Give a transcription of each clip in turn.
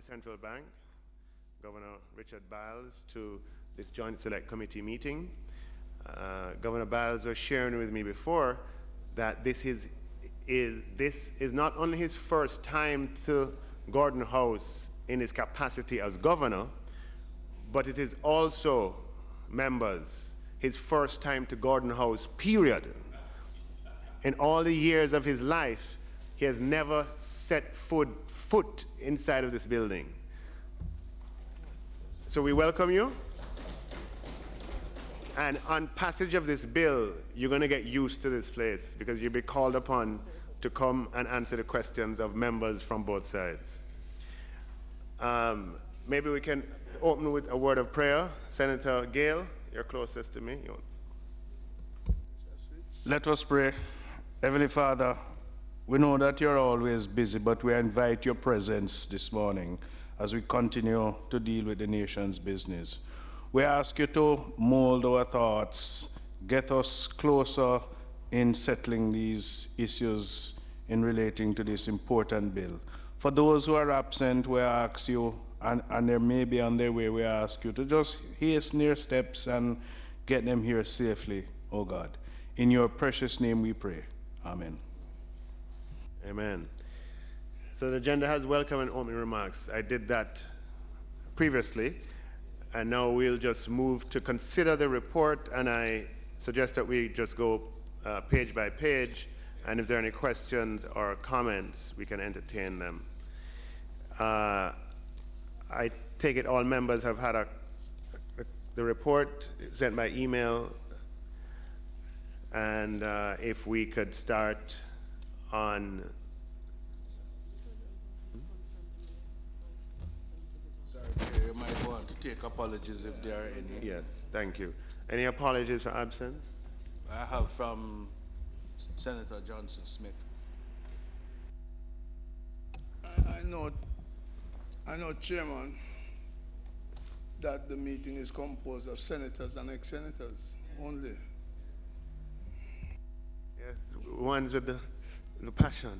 Central Bank, Governor Richard Biles, to this Joint Select Committee meeting. Governor Biles was sharing with me before that this is not only his first time to Gordon House in his capacity as governor, but it is also, members, his first time to Gordon House, period. In all the years of his life, he has never set foot inside of this building. So we welcome you. And on passage of this bill, you're going to get used to this place because you'll be called upon to come and answer the questions of members from both sides. Maybe we can open with a word of prayer. Senator Gale, you're closest to me. Let us pray. Heavenly Father, we know that you're always busy, but we invite your presence this morning as we continue to deal with the nation's business. We ask you to mold our thoughts, get us closer in settling these issues in relating to this important bill. For those who are absent, we ask you, and they may be on their way, we ask you to just hasten their steps and get them here safely, oh God. In your precious name we pray. Amen. Amen. So the agenda has welcome and opening remarks. I did that previously. And now we'll just move to consider the report, and I suggest that we just go page by page, and if there are any questions or comments, we can entertain them. I take it all members have had the report sent by email, and if we could start on You might want to take apologies if there are any. Yes, thank you. Any apologies for absence? I have from Senator Johnson Smith. I know, Chairman, that the meeting is composed of senators and ex-senators only. Yes, ones with the passion.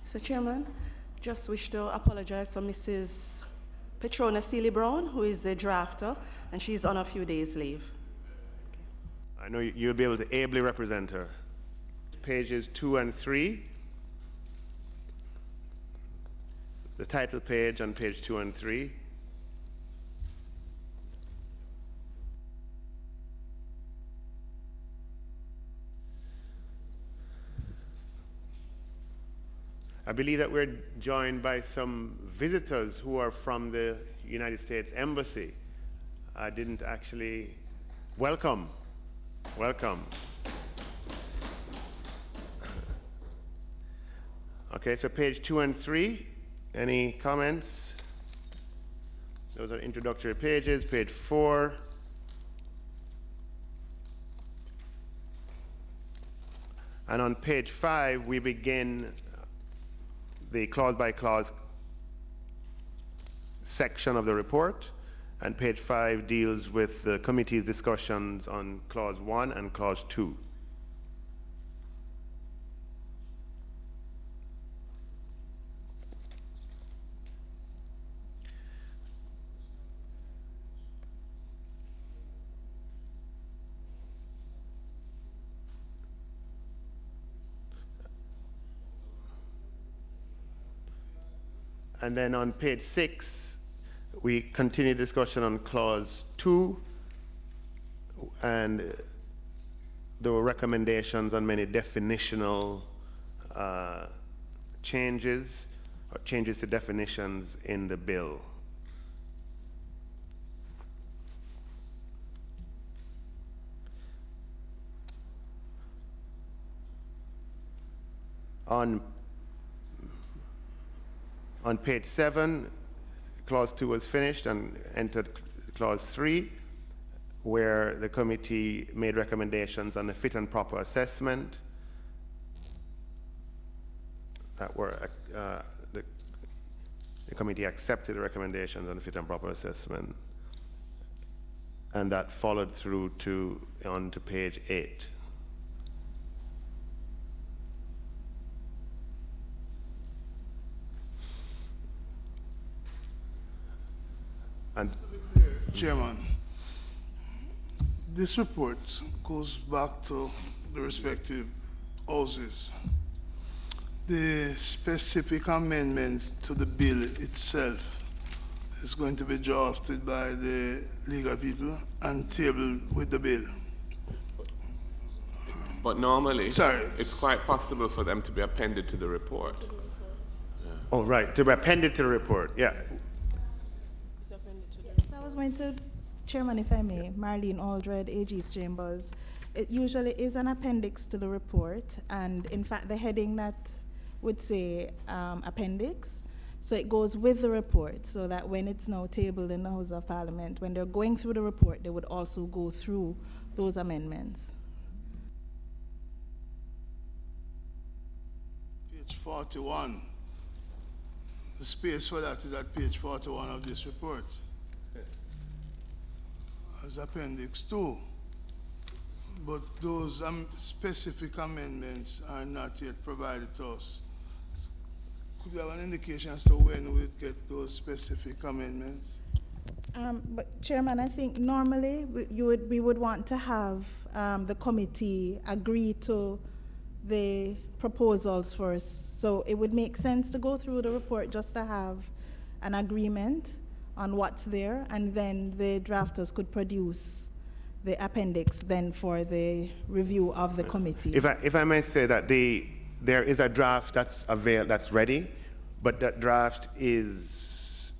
Mr. Chairman, just wish to apologize for Mrs. Petrona Seeley-Brown, who is a drafter, and she's on a few days' leave. I know you'll be able to ably represent her. Pages 2 and 3. The title page on page 2 and 3. I believe that we're joined by some visitors who are from the United States Embassy. I didn't actually welcome. Welcome. Okay, so page 2 and 3. Any comments? Those are introductory pages. Page 4. And on page 5, we begin the clause-by-clause section of the report, and page 5 deals with the committee's discussions on clause 1 and clause 2. And then on page 6, we continue discussion on clause 2, and there were recommendations on many definitional changes, or changes to definitions in the bill. On page 7, clause 2 was finished and entered clause 3, where the committee made recommendations on the fit and proper assessment that were the committee accepted the recommendations on the fit and proper assessment, and that followed through on to page 8. And Chairman, this report goes back to the respective houses. The specific amendments to the bill itself is going to be drafted by the legal people and tabled with the bill. But normally, Sorry. it's quite possible for them to be appended to the report. oh, right, to append it to the report. Yeah. Yes, I was going to, Chairman, if I may, Marlene Aldred, AG's Chambers. It usually is an appendix to the report, and in fact, the heading that would say appendix, so it goes with the report, so that when it's now tabled in the House of Parliament, when they're going through the report, they would also go through those amendments. Page 41. The space for that is at page 41 of this report. As appendix 2. But those specific amendments are not yet provided to us. Could we have an indication as to when we'd get those specific amendments? But Chairman, I think normally we would want to have the committee agree to the proposals first. So it would make sense to go through the report just to have an agreement on what's there, and then the drafters could produce the appendix then for the review of the committee. If I may say that there is a draft that's ready, but that draft it's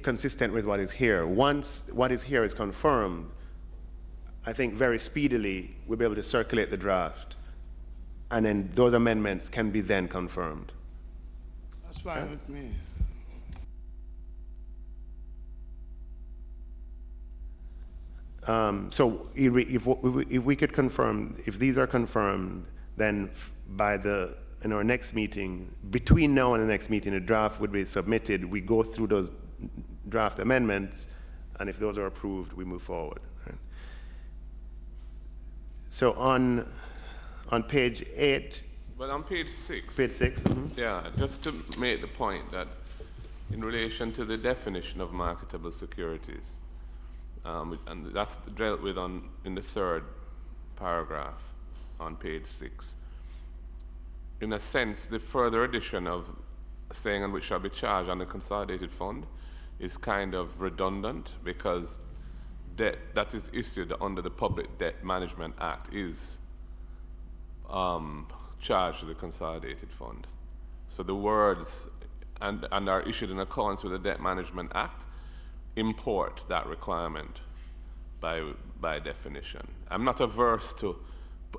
consistent with what is here. Once what is here is confirmed, I think very speedily we'll be able to circulate the draft, and then those amendments can be then confirmed. That's fine with me. So if we could confirm, if these are confirmed, then by in our next meeting, between now and the next meeting, a draft would be submitted. We go through those draft amendments, and if those are approved, we move forward. Right? So on page 8. But on page 6. Page 6. Yeah, just to make the point that in relation to the definition of marketable securities, and that's dealt with in the third paragraph on page 6. In a sense, the further addition of saying on which shall be charged on the consolidated fund is kind of redundant, because debt that is issued under the Public Debt Management Act is charged to the consolidated fund. So the words and are issued in accordance with the Debt Management Act import that requirement by definition. I'm not averse to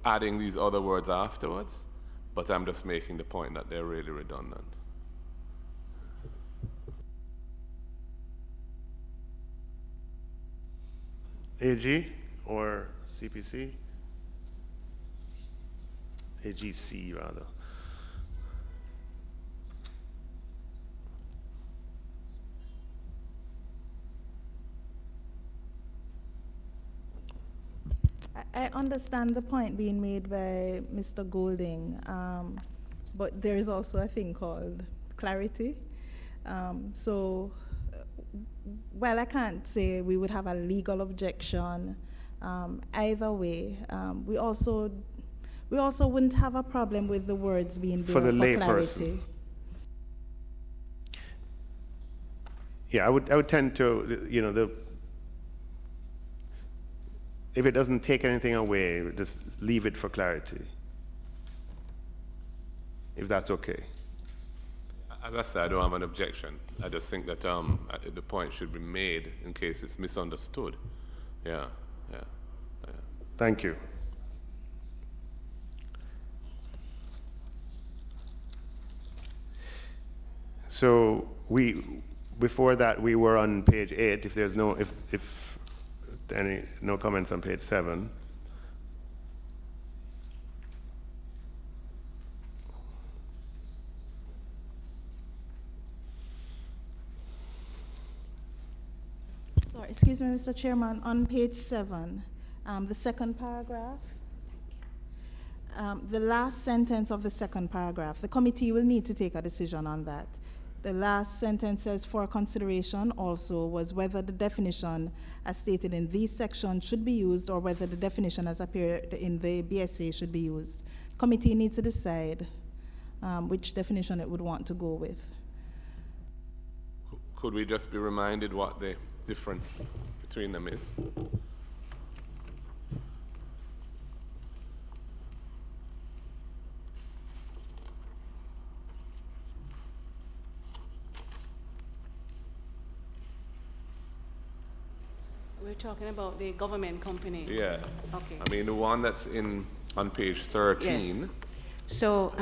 adding these other words afterwards, but I'm just making the point that they're really redundant. AG or CPC? AGC rather. I understand the point being made by Mr. Golding, but there is also a thing called clarity. So while I can't say we would have a legal objection, either way, we also wouldn't have a problem with the words being there For the lay clarity. person. Yeah, I would tend to, if it doesn't take anything away, just leave it for clarity. If that's okay. As I said, I don't have an objection. I just think that the point should be made in case it's misunderstood. Yeah. Thank you. So before that we were on page 8. If there's no comments on page 7. Sorry, excuse me, Mr. Chairman, on page 7, the second paragraph, the last sentence of the second paragraph, the committee will need to take a decision on that. The last sentence says for consideration also was whether the definition as stated in these sections should be used or whether the definition as appeared in the BSA should be used. Committee needs to decide which definition it would want to go with. Could we just be reminded what the difference between them is? We're talking about the government company. Yeah. Okay. I mean, the one that's on page 13. Yes. So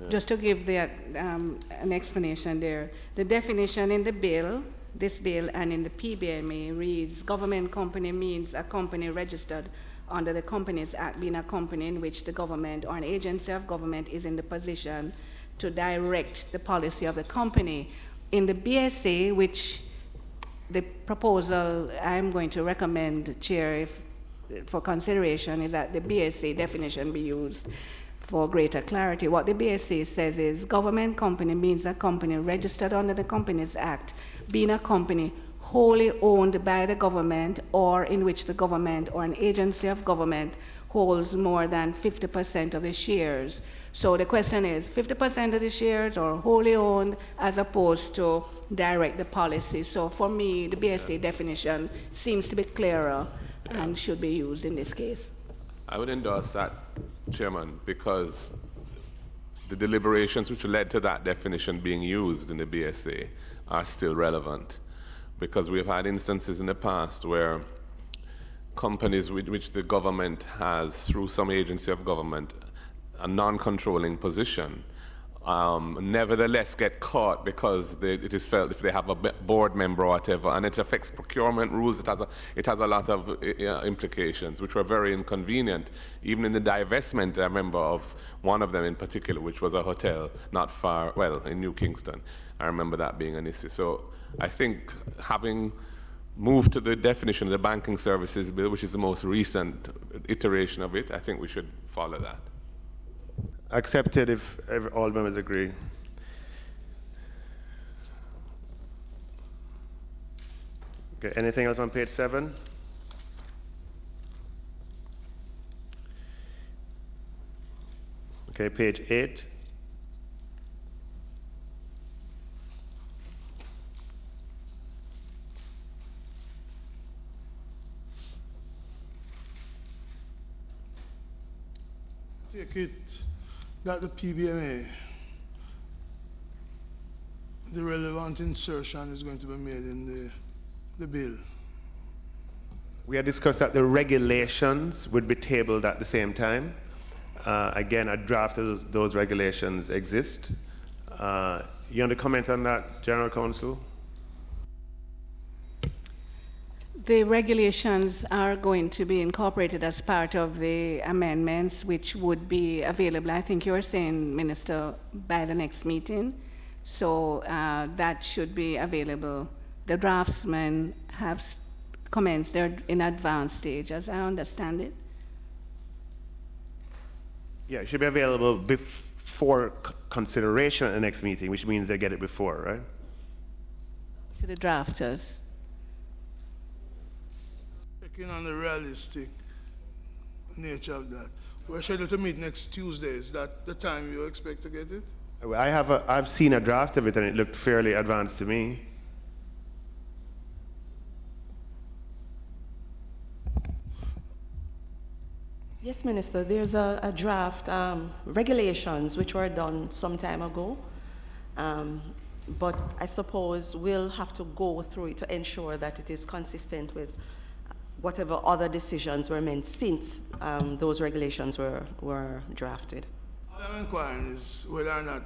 just to give that an explanation there, the definition in the bill, this bill, and in the PBMA reads, government company means a company registered under the Companies Act, being a company in which the government or an agency of government is in the position to direct the policy of the company. In the BSA, which the proposal I'm going to recommend, Chair, for consideration, is that the BSA definition be used for greater clarity. What the BSA says is government company means a company registered under the Companies Act, being a company wholly owned by the government or in which the government or an agency of government holds more than 50% of the shares. So the question is 50% of the shares or wholly owned as opposed to direct the policy. So for me, the BSA definition seems to be clearer and should be used in this case. I would endorse that, Chairman, because the deliberations which led to that definition being used in the BSA are still relevant, because we've had instances in the past where companies with which the government has, through some agency of government, a non-controlling position, nevertheless get caught because it is felt if they have a board member or whatever, and it affects procurement rules. It has a lot of implications, which were very inconvenient. Even in the divestment, I remember of one of them in particular, which was a hotel not far, well, in New Kingston. I remember that being an issue. So I think having moved to the definition of the banking services bill, which is the most recent iteration of it, I think we should follow that. Accepted if all members agree. Okay, anything else on page 7? Okay, page 8. Take it that the PBMA, the relevant insertion is going to be made in the bill. We had discussed that the regulations would be tabled at the same time. Again, a draft of those regulations exist. You want to comment on that, General Counsel? The regulations are going to be incorporated as part of the amendments, which would be available, I think you're saying, Minister, by the next meeting. So that should be available. The draftsmen have commenced their in advanced stage, as I understand it. Yeah, it should be available before consideration at the next meeting, which means they get it before, right? To the drafters. Checking on the realistic nature of that. We're scheduled to meet next Tuesday. Is that the time you expect to get it? I've seen a draft of it and it looked fairly advanced to me. Yes, Minister, there's a draft regulations which were done some time ago, but I suppose we'll have to go through it to ensure that it is consistent with whatever other decisions were made since those regulations were drafted. All I'm inquiring is whether or not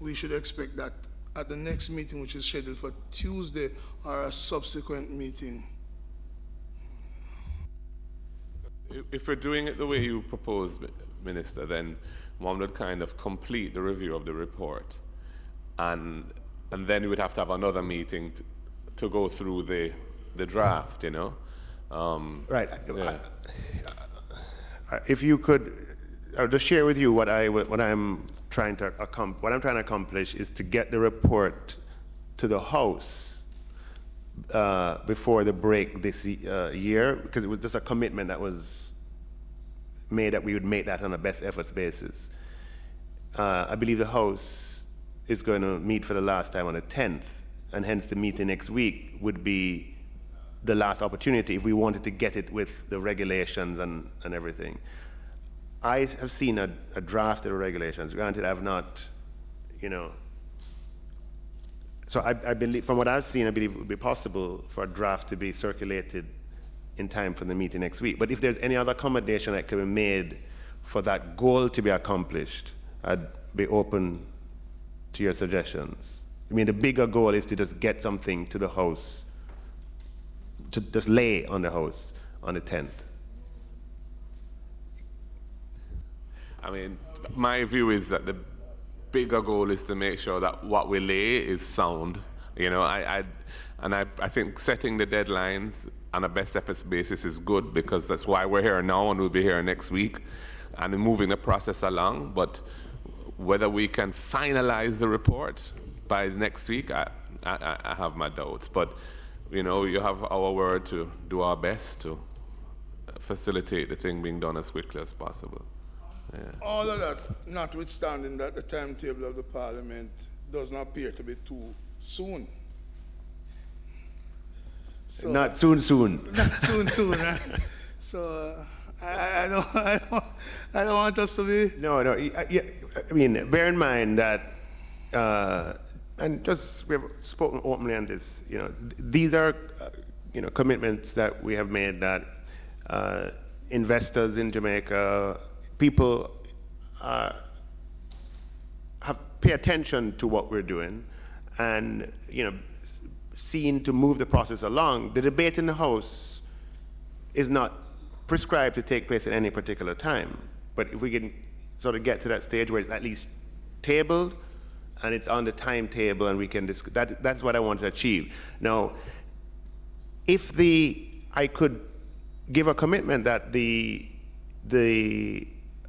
we should expect that at the next meeting, which is scheduled for Tuesday, or a subsequent meeting. If we're doing it the way you proposed, Minister, then one would kind of complete the review of the report, and then we would have to have another meeting to go through the draft, you know. Right. Yeah. If you could, I'll just share with you what I'm trying to accomplish is to get the report to the House before the break this year, because it was just a commitment that was made that we would make that on a best efforts basis. I believe the House is going to meet for the last time on the 10th, and hence the meeting next week would be the last opportunity if we wanted to get it with the regulations and everything. I have seen a draft of the regulations. Granted, I've not, so I believe, from what I've seen, I believe it would be possible for a draft to be circulated in time for the meeting next week. But if there's any other accommodation that can be made for that goal to be accomplished, I'd be open to your suggestions. I mean, the bigger goal is to just get something to the House, to just lay on the House on the 10th. I mean, my view is that the bigger goal is to make sure that what we lay is sound. I think setting the deadlines on a best efforts basis is good, because that's why we're here now and we'll be here next week and moving the process along. But whether we can finalize the report by next week, I have my doubts. But you have our word to do our best to facilitate the thing being done as quickly as possible. Yeah. All of that, notwithstanding that the timetable of the Parliament does not appear to be too soon. So, not soon. Not soon, right? So I don't want us to be. No. I mean, bear in mind that, and just we've spoken openly on this. These are, commitments that we have made that investors in Jamaica, people pay attention to what we're doing, and seen to move the process along. The debate in the House is not prescribed to take place at any particular time, but if we can sort of get to that stage where it's at least tabled and it's on the timetable and we can discuss that's what I want to achieve. Now, if I could give a commitment that the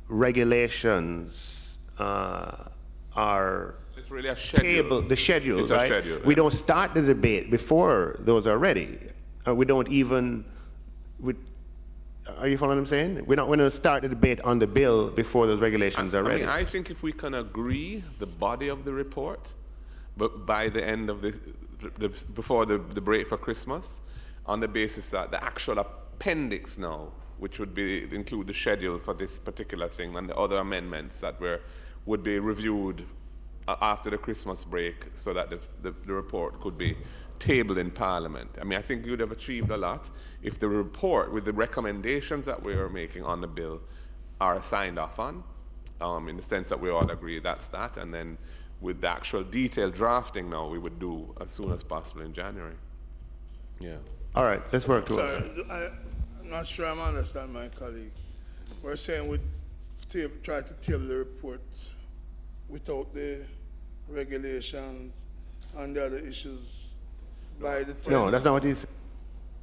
regulations are it's really a schedule. The schedule, it's right? A schedule, we don't start the debate before those are ready. We don't even. Are you following what I'm saying? We're not going to start the debate on the bill before those regulations are ready. I think if we can agree the body of the report, but by the end of before the break for Christmas, on the basis that the actual appendix now, which would include the schedule for this particular thing and the other amendments that would be reviewed after the Christmas break, so that the report could be tabled in Parliament. I mean, I think you would have achieved a lot if the report with the recommendations that we are making on the bill are signed off on, in the sense that we all agree that's that, and then with the actual detailed drafting now we would do as soon as possible in January. Yeah. All right, let's work towards it. I'm not sure I'm understanding my colleague. We're saying we'd try to table the report without the regulations and the other issues by the 10th. No, that's not what he's.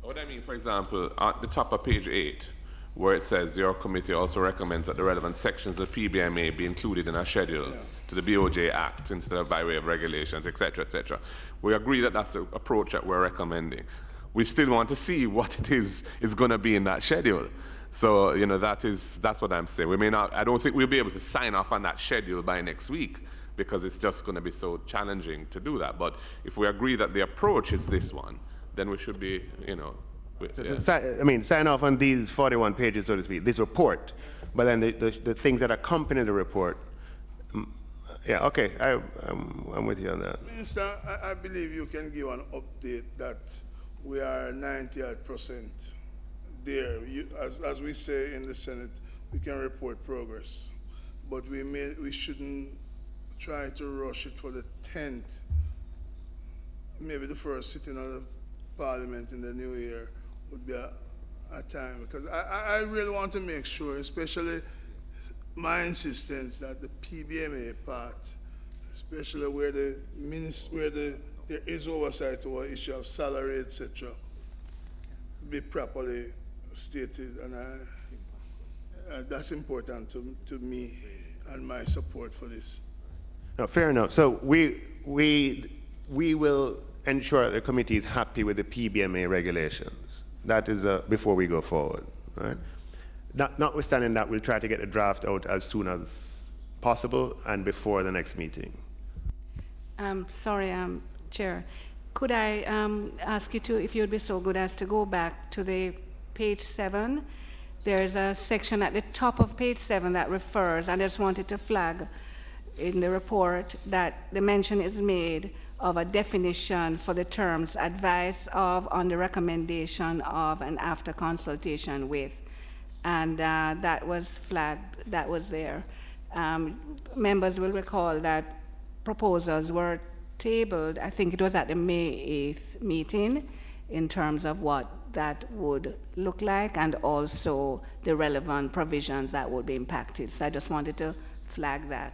What I mean, for example, at the top of page 8, where it says your committee also recommends that the relevant sections of PBMA be included in a schedule to the BOJ Act instead of by way of regulations, etc., etc. We agree that that's the approach that we're recommending. We still want to see what it is going to be in that schedule. So, that's what I'm saying. I don't think we'll be able to sign off on that schedule by next week, because it's just going to be so challenging to do that. But if we agree that the approach is this one, then we should be, sign off on these 41 pages, so to speak, this report, but then the things that accompany the report. Yeah, okay, I'm with you on that. Minister, I believe you can give an update that we are 98% there. As we say in the Senate, we can report progress, but we shouldn't try to rush it for the 10th, maybe the first sitting of the Parliament in the new year would be a time, because I really want to make sure, especially my insistence that the PBMA part, especially where there is oversight over issue of salary, etc., be properly stated, and that's important to me and my support for this. No, fair enough. So we will ensure that the committee is happy with the PBMA regulations. That is before we go forward, right? Notwithstanding that, we'll try to get the draft out as soon as possible and before the next meeting. Sorry, Chair. Could I ask you to, if you'd be so good as to go back to the page 7? There's a section at the top of page 7 that refers, I just wanted to flag in the report that the mention is made of a definition for the terms advice of, on the recommendation of, and after consultation with. And that was flagged, that was there. Members will recall that proposals were tabled, I think it was at the May 8th meeting, in terms of what that would look like and also the relevant provisions that would be impacted. So I just wanted to flag that.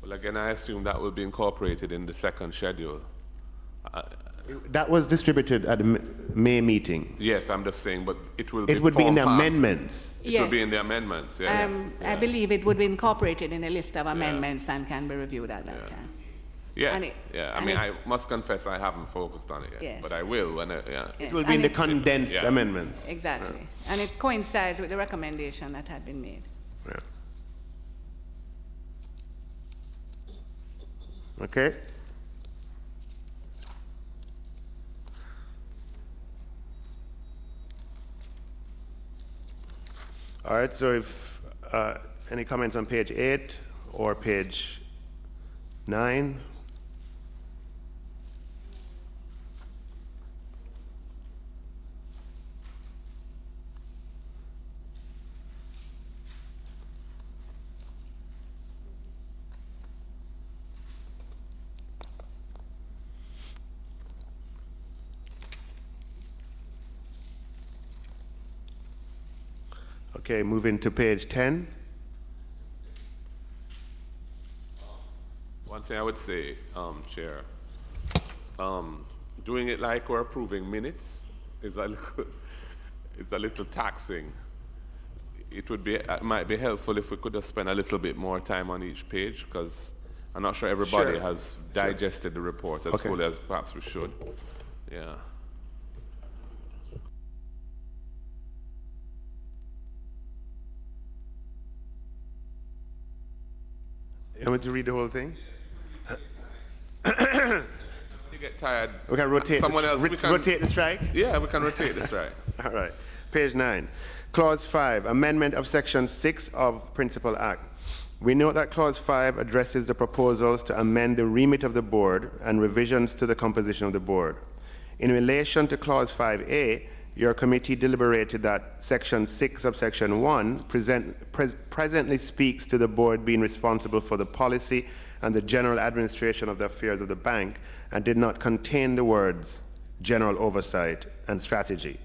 Well, again, I assume that will be incorporated in the second schedule. That was distributed at the May meeting. Yes, I'm just saying, but it will be It would be in the form part. amendments. It will be Yes. in the amendments, yes. I believe it would be incorporated in a list of amendments and can be reviewed at that time. Yeah, And it- yeah. I and mean, it- I must confess I haven't focused on it yet, Yes. but I will when It Yes, will be in and the it- condensed Yeah. amendments. Exactly. And it coincides with the recommendation that had been made. Yeah. Okay. All right, so if any comments on page 8 or page 9? Okay, moving to page 10. one thing I would say, Chair, doing it like we're approving minutes is a little taxing. It might be helpful if we could have spent a little bit more time on each page, because I'm not sure everybody Sure. has digested the report as Okay. fully as perhaps we should. Yeah. You want me to read the whole thing? You get tired. We can rotate, Someone else. We can, rotate the strike? Yeah, we can rotate this, right? All right. Page 9. Clause 5, amendment of Section 6 of Principal Act. We note that Clause 5 addresses the proposals to amend the remit of the board and revisions to the composition of the board. In relation to Clause 5A, your committee deliberated that Section 6 of Section 1 presently speaks to the board being responsible for the policy and the general administration of the affairs of the bank and did not contain the words general oversight and strategy.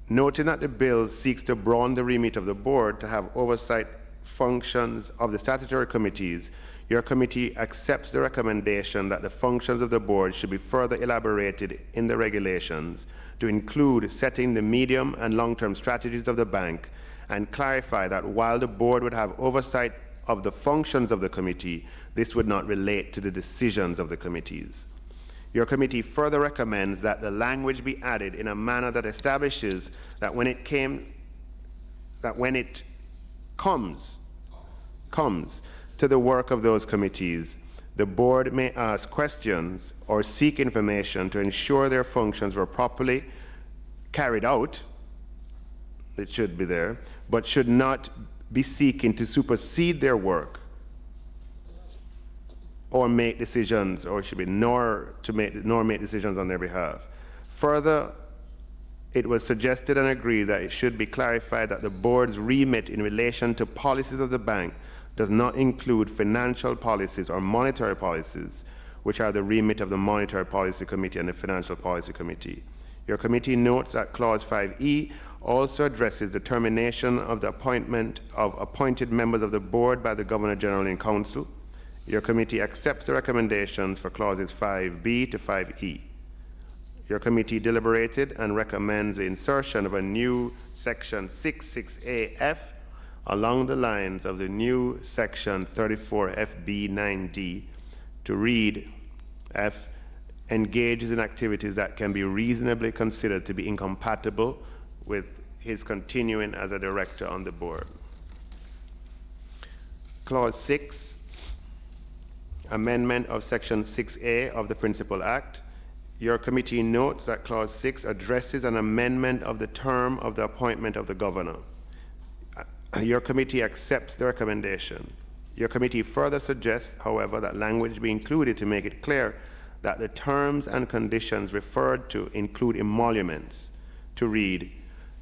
Noting that the bill seeks to broaden the remit of the board to have oversight functions of the statutory committees, your committee accepts the recommendation that the functions of the board should be further elaborated in the regulations to include setting the medium and long-term strategies of the bank and clarify that while the board would have oversight of the functions of the committee, this would not relate to the decisions of the committees. Your committee further recommends that the language be added in a manner that establishes that when it comes to the work of those committees, the board may ask questions or seek information to ensure their functions were properly carried out. It should be there, but should not be seeking to supersede their work or make decisions, or should be nor make decisions on their behalf. Further, it was suggested and agreed that it should be clarified that the board's remit in relation to policies of the bank does not include financial policies or monetary policies, which are the remit of the Monetary Policy Committee and the Financial Policy Committee. Your committee notes that Clause 5E also addresses the termination of the appointment of appointed members of the board by the Governor General in Council. Your committee accepts the recommendations for clauses 5B to 5E. Your committee deliberated and recommends the insertion of a new section 66AF along the lines of the new section 34 FB9D to read F engages in activities that can be reasonably considered to be incompatible with his continuing as a director on the board. Clause 6, amendment of section 6A of the Principal Act. Your committee notes that clause 6 addresses an amendment of the term of the appointment of the governor. Your committee accepts the recommendation. Your committee further suggests, however, that language be included to make it clear that the terms and conditions referred to include emoluments, to read,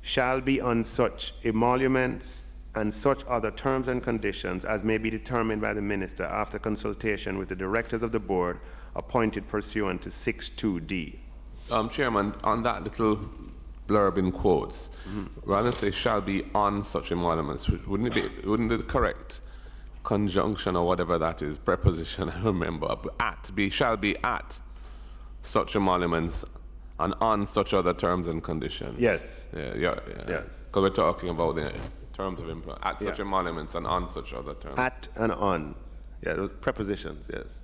shall be on such emoluments and such other terms and conditions as may be determined by the minister after consultation with the directors of the board appointed pursuant to 6.2d. Chairman, on that little blurb in quotes, rather than say shall be on such emoluments, wouldn't the correct conjunction or whatever that is, preposition, I remember, shall be at such emoluments and on such other terms and conditions? Yes. Yeah. Yes. Because we're talking about the terms of employment, at such emoluments and on such other terms. At and on. Yeah, those prepositions, yes.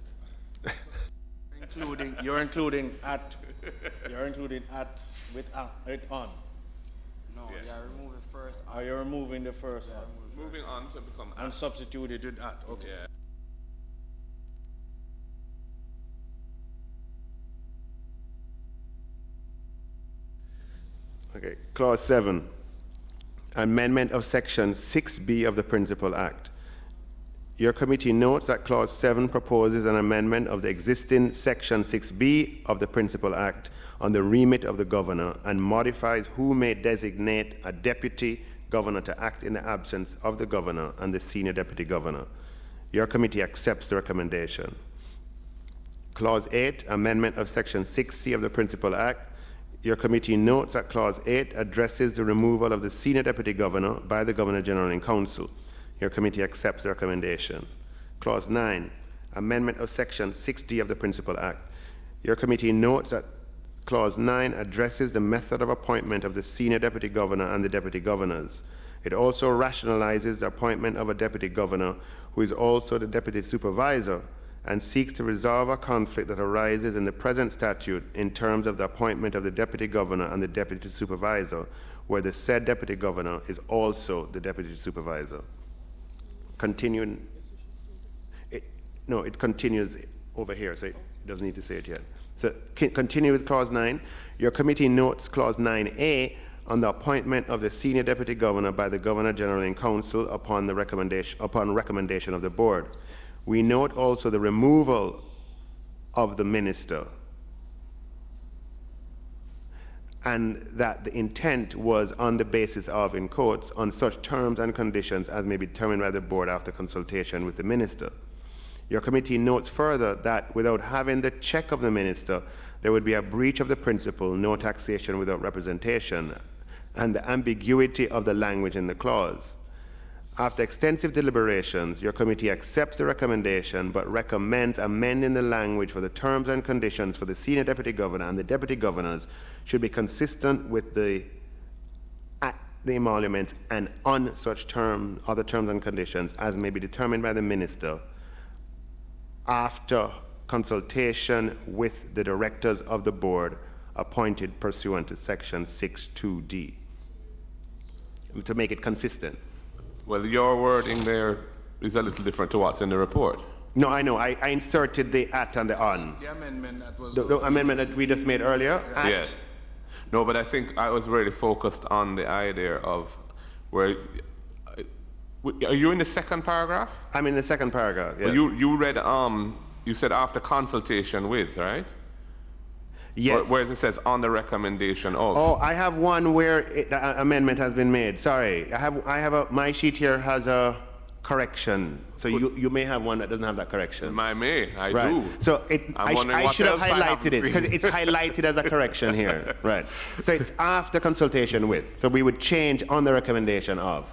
You're including at with on. No, Yeah. yeah, remove the first. Are you removing the first at? Moving on to become And at. substitute it with at. Okay. Yeah. Okay, clause 7, amendment of section 6B of the Principal Act. Your committee notes that clause 7 proposes an amendment of the existing section 6B of the Principal Act on the remit of the governor and modifies who may designate a deputy governor to act in the absence of the governor and the senior deputy governor. Your committee accepts the recommendation. Clause 8, amendment of section 6C of the Principal Act. Your committee notes that clause 8 addresses the removal of the senior deputy governor by the Governor General in Council. Your committee accepts the recommendation. Clause 9, amendment of section 6D of the Principal Act. Your committee notes that clause 9 addresses the method of appointment of the senior deputy governor and the deputy governors. It also rationalizes the appointment of a deputy governor who is also the deputy supervisor and seeks to resolve a conflict that arises in the present statute in terms of the appointment of the deputy governor and the deputy supervisor, where the said deputy governor is also the deputy supervisor. Continuing, it continues over here, so it doesn't need to say it yet. So continue with clause 9. Your committee notes clause 9A on the appointment of the senior deputy governor by the Governor General in Council upon recommendation of the board. We note also the removal of the minister and that the intent was on the basis of, in quotes, on such terms and conditions as may be determined by the board after consultation with the minister. Your committee notes further that without having the check of the minister, there would be a breach of the principle, no taxation without representation, and the ambiguity of the language in the clause. After extensive deliberations, your committee accepts the recommendation but recommends amending the language for the terms and conditions for the senior deputy governor and the deputy governors should be consistent with the emoluments and on such other terms and conditions as may be determined by the minister after consultation with the directors of the board appointed pursuant to section 6.2d. To make it consistent. Well, your wording there is a little different to what's in the report. No, I know. I inserted the at and the on. The amendment that was The amendment that we just made earlier. At. Yes. No, but I think I was really focused on the idea of where. Are you in the second paragraph? I'm in the second paragraph. Yeah. Well, you read you said after consultation with, right? Yes. Where it says on the recommendation of. Oh, I have one where the amendment has been made. Sorry, my sheet here has a correction. So you may have one that doesn't have that correction. I Right. do. So I should have highlighted haven't it because seen. it's highlighted as a correction here. Right. So it's after consultation with. So we would change on the recommendation of.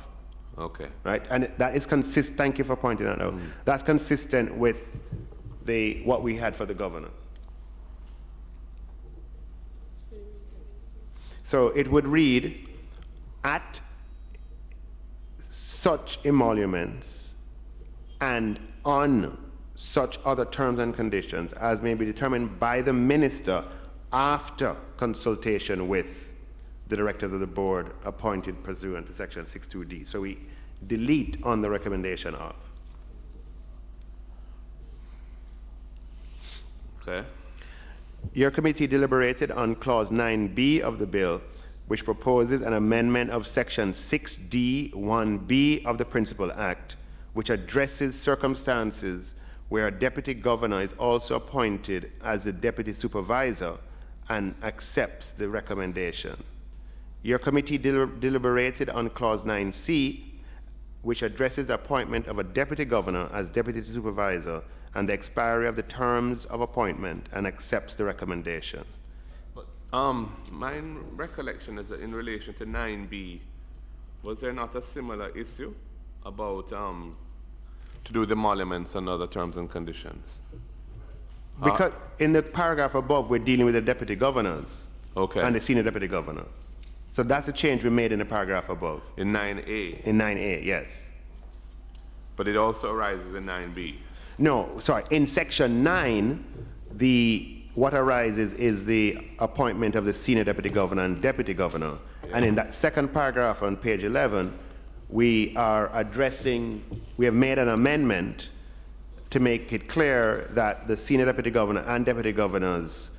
Okay. Right. And that is consistent. Thank you for pointing that out. That's consistent with what we had for the governor. So it would read at such emoluments and on such other terms and conditions as may be determined by the minister after consultation with the directors of the board appointed pursuant to section 62D. So we delete on the recommendation of. Okay. Your committee deliberated on clause 9B of the bill, which proposes an amendment of section 6D1B of the Principal Act, which addresses circumstances where a deputy governor is also appointed as the deputy supervisor and accepts the recommendation. Your committee deliberated on clause 9C, which addresses the appointment of a deputy governor as deputy supervisor and the expiry of the terms of appointment and accepts the recommendation. But my recollection is that in relation to 9B, was there not a similar issue about to do with emoluments and other terms and conditions? Because in the paragraph above, we're dealing with the deputy governors and the senior deputy governor. So that's a change we made in the paragraph above. In 9A? In 9A, yes. But it also arises in 9B? No, sorry. In section 9, what arises is the appointment of the senior deputy governor and deputy governor. Yeah. And in that second paragraph on page 11, we have made an amendment to make it clear that the senior deputy governor and deputy governors,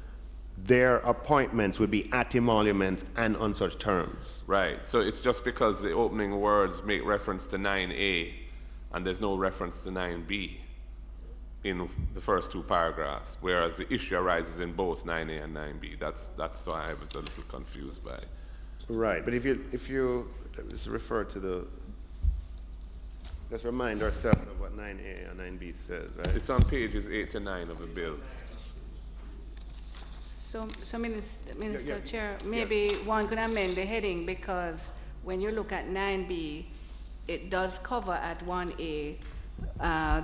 their appointments would be at emoluments and on such terms. Right. So it's just because the opening words make reference to 9A and there's no reference to 9B in the first two paragraphs, whereas the issue arises in both 9A and 9B. That's why I was a little confused by it. Right. But if you let's refer to the, let's remind ourselves of what 9A and 9B says, right? It's on pages 8 to 9 of the bill. So Minister Chair, maybe one could amend the heading, because when you look at 9B, it does cover at 1A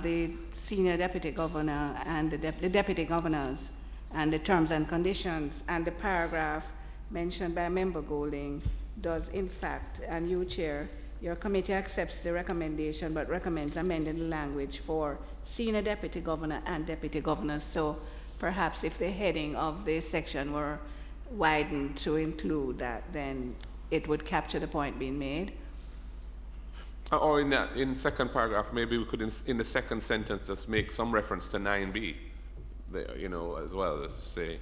the senior deputy governor and the deputy governors and the terms and conditions, and the paragraph mentioned by Member Golding does in fact, and you, Chair, your committee accepts the recommendation but recommends amending the language for senior deputy governor and deputy governors. So perhaps if the heading of this section were widened to include that, then it would capture the point being made. Or in second paragraph, maybe we could in the second sentence just make some reference to 9B there, as well, as say,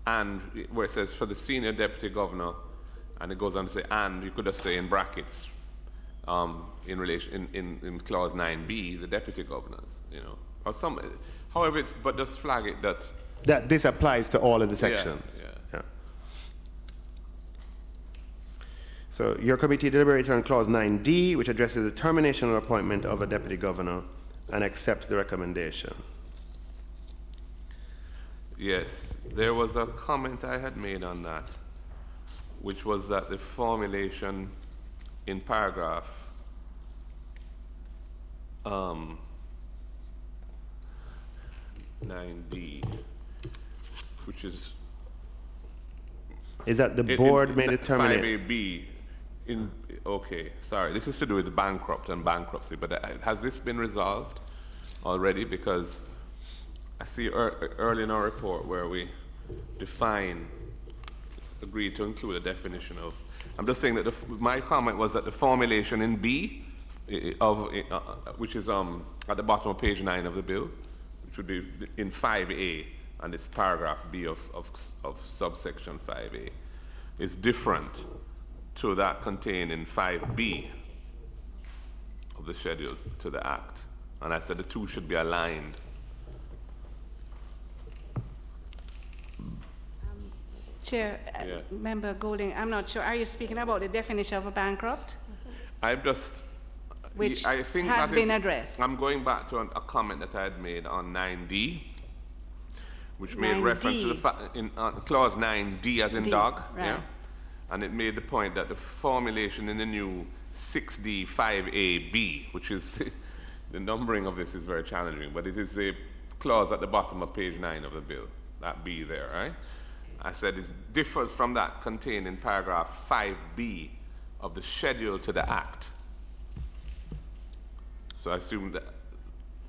and where it says for the senior deputy governor, and it goes on to say, and you could just say in brackets, in relation in clause 9B, the deputy governors, or some, however but just flag it that this applies to all of the sections. Yeah. So your committee deliberated on clause 9D, which addresses the termination or appointment of a deputy governor and accepts the recommendation. Yes, there was a comment I had made on that, which was that the formulation in paragraph 9D, which is that the board made a termination? 5AB. Okay, sorry. This is to do with bankrupt and bankruptcy, but has this been resolved already? Because I see early in our report where we agreed to include a definition of. I'm just saying that my comment was that the formulation in B, which is at the bottom of page 9 of the bill, which would be in 5A, and it's paragraph B of subsection 5A, is different to that contained in 5B of the schedule to the Act. And I said the two should be aligned. Chair, Member Golding, I'm not sure. Are you speaking about the definition of a bankrupt? Which I think has been addressed. I'm going back to a comment that I had made on 9D, which 9D. made reference to in clause 9D as in dog, right. yeah, and it made the point that the formulation in the new 6D 5AB, which is the numbering of this is very challenging, but it is a clause at the bottom of page 9 of the bill, that B there, right? I said it differs from that contained in paragraph 5B of the schedule to the Act. So I assume that,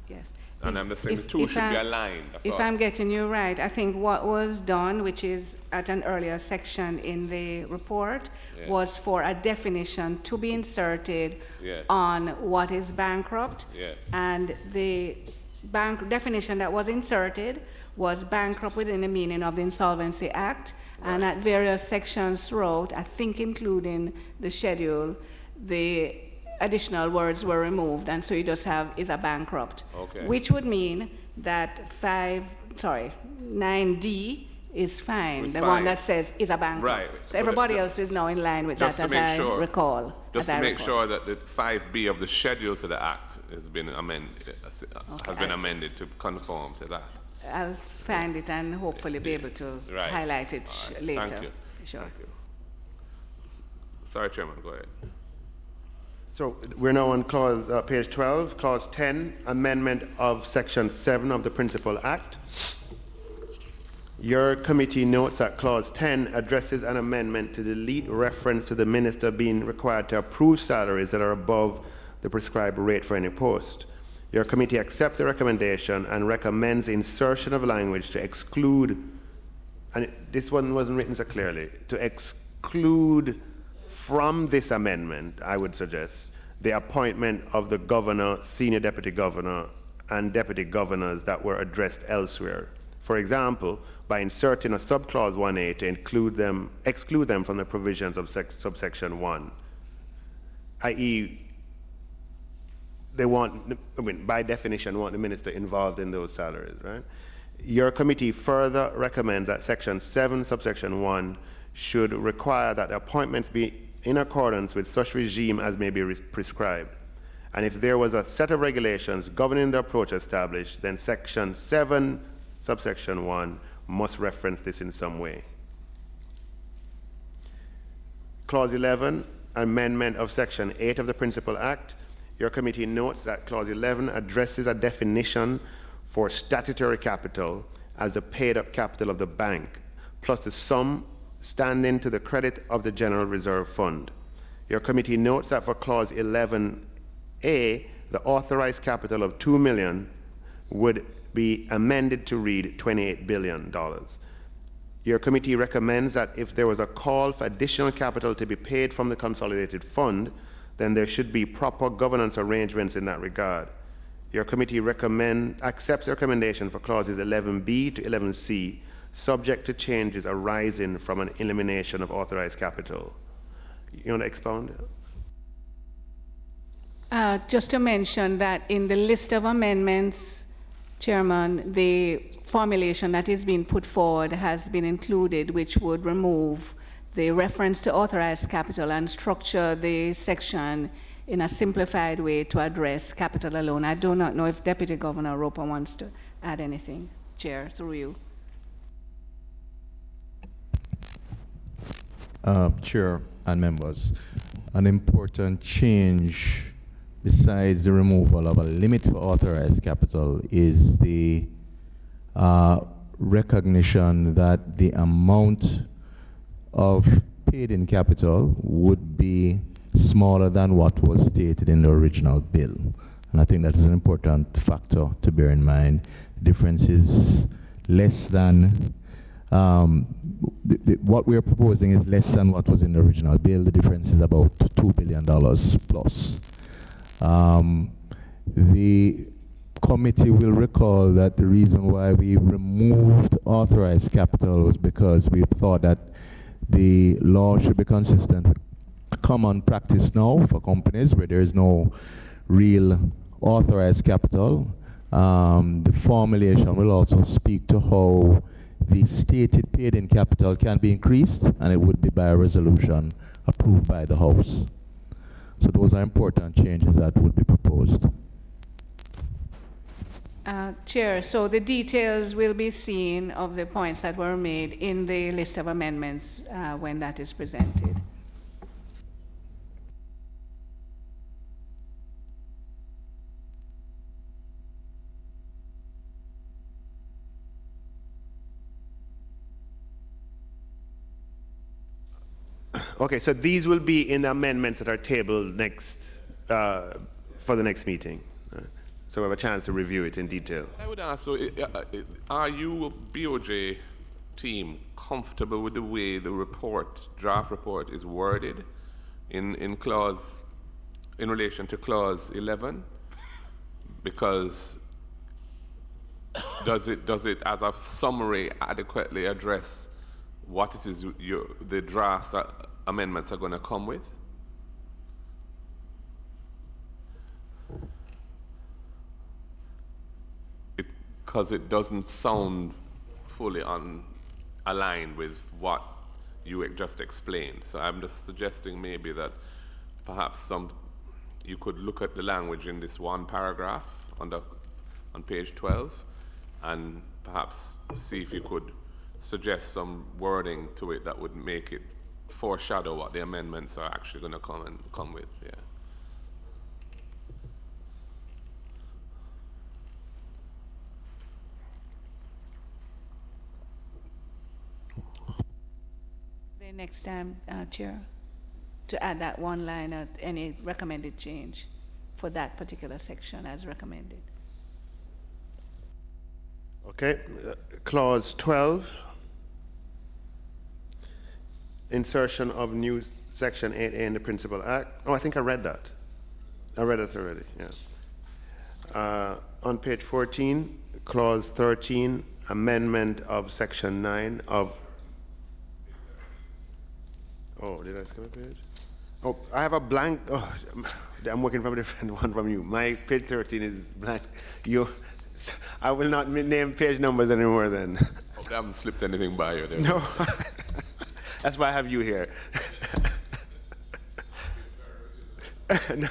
Yes. and I'm just saying the two should be aligned. That's If all. I'm getting you right, I think what was done, which is at an earlier section in the report, Yeah. was for a definition to be inserted Yes. on what is bankrupt. Yes. And the definition that was inserted was bankrupt within the meaning of the Insolvency Act. And Right. at various sections throughout, I think including the schedule, the additional words were removed, and so you just have is a bankrupt. Okay. Which would mean that 9D is fine, It's the fine. one that says is a bankrupt. Right. So But everybody the- else is now in line with Just that, to as make I sure- recall. Just as to I make recall. sure that the 5B of the schedule to the Act has been amended, Okay. amended to conform to that. I'll find it and hopefully be able to Right. highlight it All right. later. Thank you. Sure. Thank you. Sorry, Chairman, go ahead. So we're now on page 12, clause 10, amendment of section 7 of the Principal Act. Your committee notes that clause 10 addresses an amendment to delete reference to the minister being required to approve salaries that are above the prescribed rate for any post. Your committee accepts the recommendation and recommends insertion of language to exclude, and this one wasn't written so clearly, to exclude from this amendment, I would suggest, the appointment of the governor, senior deputy governor, and deputy governors that were addressed elsewhere. For example, by inserting a subclause 1A to exclude them from the provisions of subsection 1, i.e., they want, by definition, want the minister involved in those salaries, right? Your committee further recommends that section 7, subsection 1 should require that the appointments be in accordance with such regime as may be prescribed. And if there was a set of regulations governing the approach established, then section 7, subsection 1 must reference this in some way. Clause 11, amendment of section 8 of the Principal Act. Your committee notes that clause 11 addresses a definition for statutory capital as the paid-up capital of the bank, plus the sum standing to the credit of the General Reserve Fund. Your committee notes that for clause 11A, the authorized capital of $2 million would be amended to read $28 billion. Your committee recommends that if there was a call for additional capital to be paid from the consolidated fund, then there should be proper governance arrangements in that regard. Your committee accepts the recommendation for clauses 11B to 11C, subject to changes arising from an elimination of authorized capital. You want to expound? Just to mention that in the list of amendments, Chairman, the formulation that is being put forward has been included, which would remove the reference to authorized capital and structure the section in a simplified way to address capital alone. I do not know if Deputy Governor Roper wants to add anything. Chair, through you. Chair and members, an important change besides the removal of a limit for authorized capital is the recognition that the amount of paid-in capital would be smaller than what was stated in the original bill. And I think that is an important factor to bear in mind. The difference is less than what we are proposing is less than what was in the original bill. The difference is about $2 billion plus. The committee will recall that the reason why we removed authorized capital was because we thought that the law should be consistent with common practice now for companies where there is no real authorized capital. The formulation will also speak to how the stated paid-in capital can be increased, and it would be by a resolution approved by the House. So those are important changes that would be proposed. Chair, so the details will be seen of the points that were made in the list of amendments when that is presented. Okay, so these will be in the amendments that are tabled next, for the next meeting. So we have a chance to review it in detail. I would ask, so are you, BOJ team, comfortable with the way the draft report is worded in relation to clause 11? Because does it as a summary adequately address what it is the draft amendments are going to come with? Because it doesn't sound fully aligned with what you just explained. So I'm just suggesting maybe that perhaps you could look at the language in this one paragraph on page 12 and perhaps see if you could suggest some wording to it that would make it foreshadow what the amendments are actually going to come with. Yeah. The next time, Chair, to add that one line at any recommended change for that particular section as recommended. Okay, clause 12, insertion of new section 8A in the Principal Act. Oh, I think I read that. I read it already, yeah. On page 14, clause 13, amendment of section 9 of... Oh, did I skip a page? Oh, I have a blank... Oh, I'm working from a different one from you. My page 13 is blank. I will not name page numbers anymore then. Hope I haven't slipped anything by you there. No. That's why I have you here. No.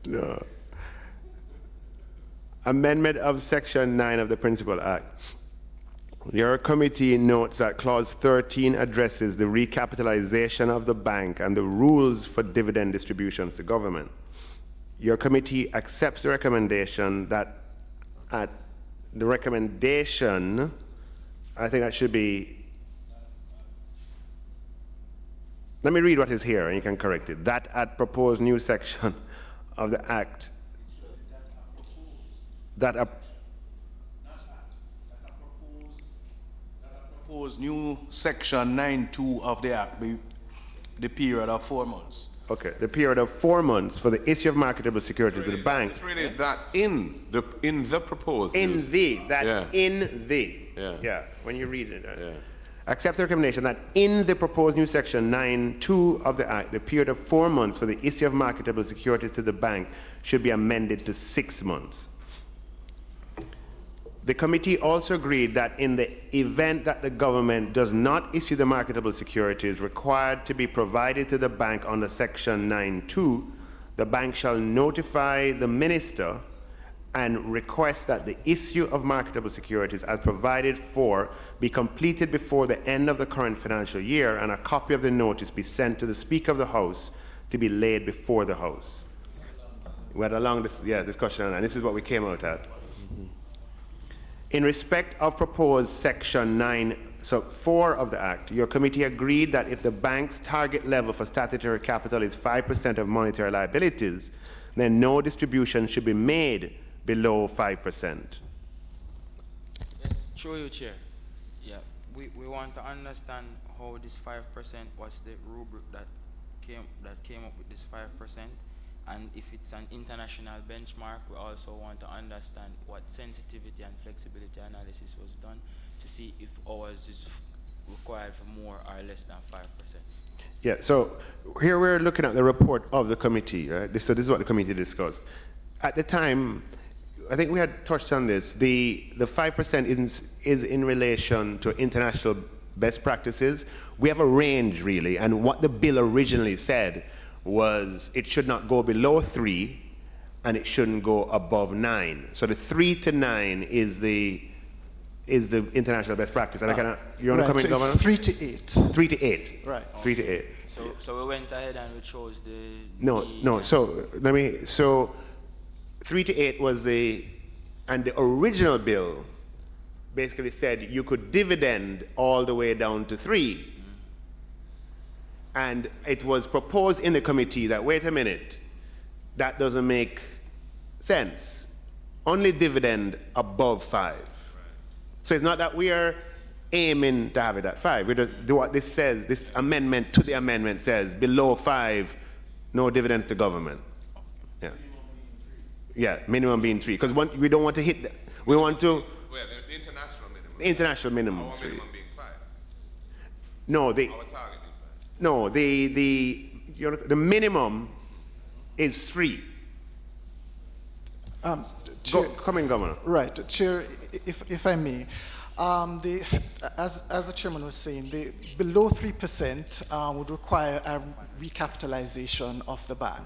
No. Amendment of Section 9 of the Principal Act. Your committee notes that Clause 13 addresses the recapitalization of the bank and the rules for dividend distributions to government. Your committee accepts the recommendation that I think that should be, let me read what is here and you can correct it. That at proposed new section of the Act, that a proposed new section 9(2) of the Act be the period of 4 months. Okay, the period of 4 months for the issue of marketable securities to the bank. It's really that in the proposed. Yeah, when you read it. Accept the recommendation that in the proposed new section 9(2) of the Act, the period of 4 months for the issue of marketable securities to the bank should be amended to 6 months. The committee also agreed that in the event that the government does not issue the marketable securities required to be provided to the bank under section 9(2), the bank shall notify the minister and request that the issue of marketable securities as provided for be completed before the end of the current financial year, and a copy of the notice be sent to the Speaker of the House to be laid before the House. We had a long discussion on that, and this is what we came out at. In respect of proposed section 9(4) of the Act, your committee agreed that if the bank's target level for statutory capital is 5% of monetary liabilities, then no distribution should be made below 5%. Yes, through you, Chair. Yeah, we want to understand how this 5%, what's the rubric that came up with this 5%, and if it's an international benchmark, we also want to understand what sensitivity and flexibility analysis was done to see if ours is required for more or less than 5%. Yeah, so here we're looking at the report of the committee, right? So this is what the committee discussed. At the time, I think we had touched on this, the 5% is in relation to international best practices. We have a range really, and what the bill originally said was it should not go below 3 and it shouldn't go above 9. So the 3 to 9 is the international best practice. And you want to come in, Governor? It's 3 to 8. 3 to 8. Right. 3 to 8. So we went ahead and we chose the... No. So 3 to 8 was and the original bill basically said you could dividend all the way down to 3. And it was proposed in the committee that, wait a minute, that doesn't make sense. Only dividend above 5. So it's not that we are aiming to have it at 5. We just do what this says, this amendment to the amendment says, below 5, no dividends to government. Yeah. Yeah, minimum being 3. Because we don't want to hit that. We want to. Well, the international minimum. The international minimum. Our 3. minimum being 5. No, Our target being 5. no, the minimum is 3. Chair, Come in, Governor. right, Chair, if I may. As the chairman was saying, the below 3% would require a recapitalization of the bank.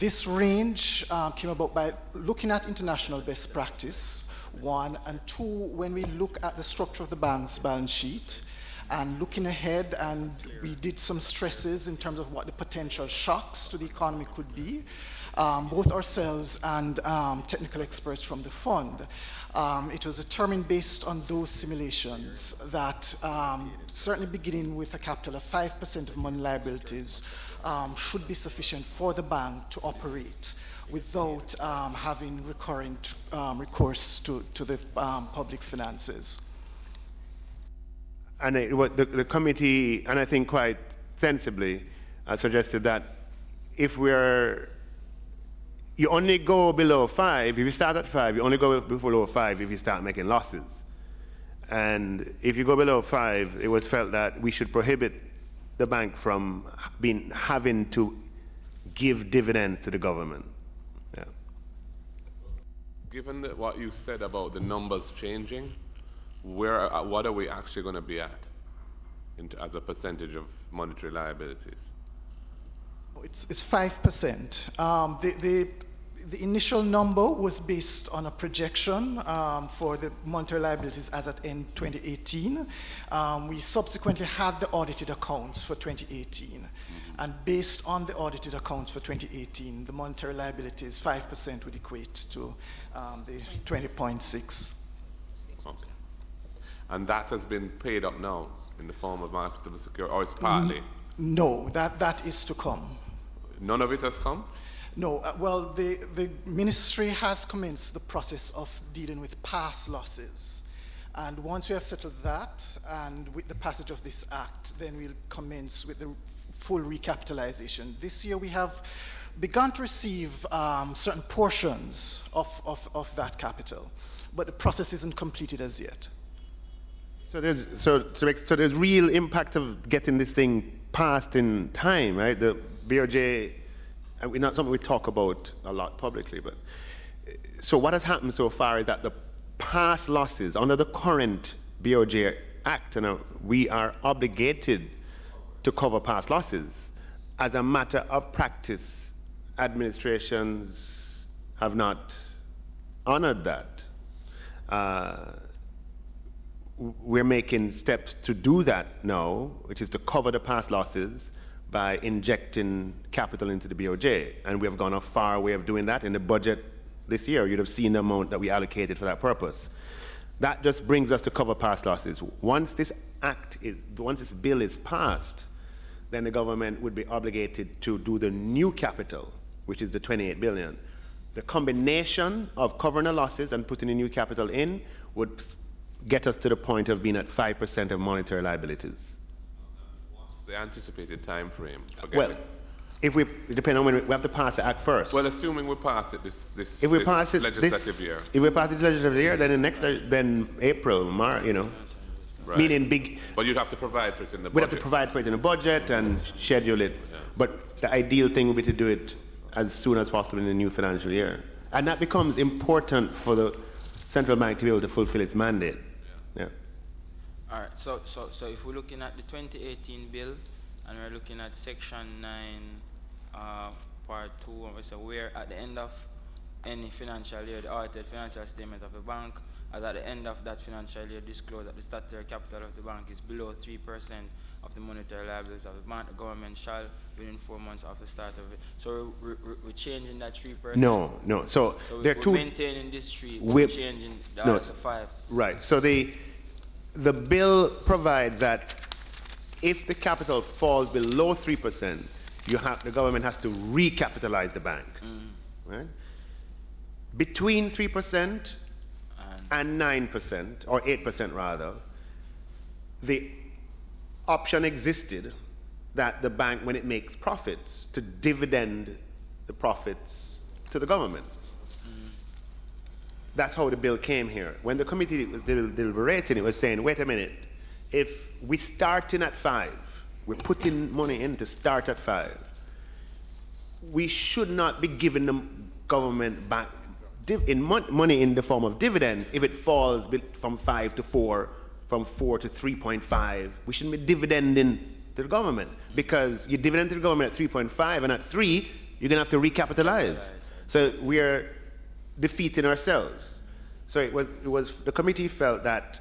This range came about by looking at international best practice, 1, and 2, when we look at the structure of the bank's balance sheet, and looking ahead, and we did some stresses in terms of what the potential shocks to the economy could be, both ourselves and technical experts from the fund. It was determined based on those simulations that certainly beginning with a capital of 5% of money liabilities should be sufficient for the bank to operate without having recurrent recourse to the public finances. And the committee, and I think quite sensibly, suggested that if you only go below 5, if you start at 5, you only go below 5 if you start making losses. And if you go below 5, it was felt that we should prohibit the bank from having to give dividends to the government. Yeah. Given what you said about the numbers changing, what are we actually going to be at as a percentage of monetary liabilities? It's 5%. The initial number was based on a projection for the monetary liabilities as at end 2018. We subsequently had the audited accounts for 2018. And based on the audited accounts for 2018, the monetary liabilities, 5% would equate to the 20.6. Okay. And that has been paid up now in the form of marketable security, or it's partly? No, that is to come. None of it has come? No, well, the ministry has commenced the process of dealing with past losses. And once we have settled that, and with the passage of this act, then we'll commence with the full recapitalization. This year we have begun to receive certain portions of that capital, but the process isn't completed as yet. So there's real impact of getting this thing passed in time, right? The BOJ, not something we talk about a lot publicly, but so what has happened so far is that the past losses under the current BOJ Act, we are obligated to cover past losses. As a matter of practice, administrations have not honored that. We're making steps to do that now, which is to cover the past losses by injecting capital into the BOJ. And we have gone a far way of doing that in the budget this year. You'd have seen the amount that we allocated for that purpose. That just brings us to cover past losses. Once this bill is passed, then the government would be obligated to do the new capital, which is the 28 billion. The combination of covering the losses and putting the new capital in would get us to the point of being at 5% of monetary liabilities. What's the anticipated time frame? Well, it depends on when we have to pass the act first. Well, assuming we pass it this legislative year. If we pass it legislative year, then April, March, Right. Meaning big. But you'd have to provide for it in the budget. We'd have to provide for it in the budget and schedule it. Yeah. But the ideal thing would be to do it as soon as possible in the new financial year. And that becomes important for the central bank to be able to fulfill its mandate. Yeah. All right. So if we're looking at the 2018 bill, and we're looking at Section 9, Part 2, and we say where at the end of any financial year, the audited financial statement of the bank, as at the end of that financial year, disclosed that the statutory capital of the bank is below 3% of the monetary liabilities of the bank. The government shall, within 4 months after the start of it. So we're changing that 3%. No. So there are two. We're maintaining this 3. We're changing the other 5. Right. So the bill provides that if the capital falls below 3%, the government has to recapitalize the bank. Right? Between 3% and 9%, or 8% rather, the option existed that the bank, when it makes profits, to dividend the profits to the government. That's how the bill came here. When the committee was deliberating, it was saying, wait a minute, if we starting at 5, we're putting money in to start at 5, we should not be giving the government back money in the form of dividends if it falls from 5 to 4, from 4 to 3.5. We shouldn't be dividending to the government, because you dividend to the government at 3.5, and at 3, you're going to have to recapitalize. So we're defeating ourselves. So it was the committee felt that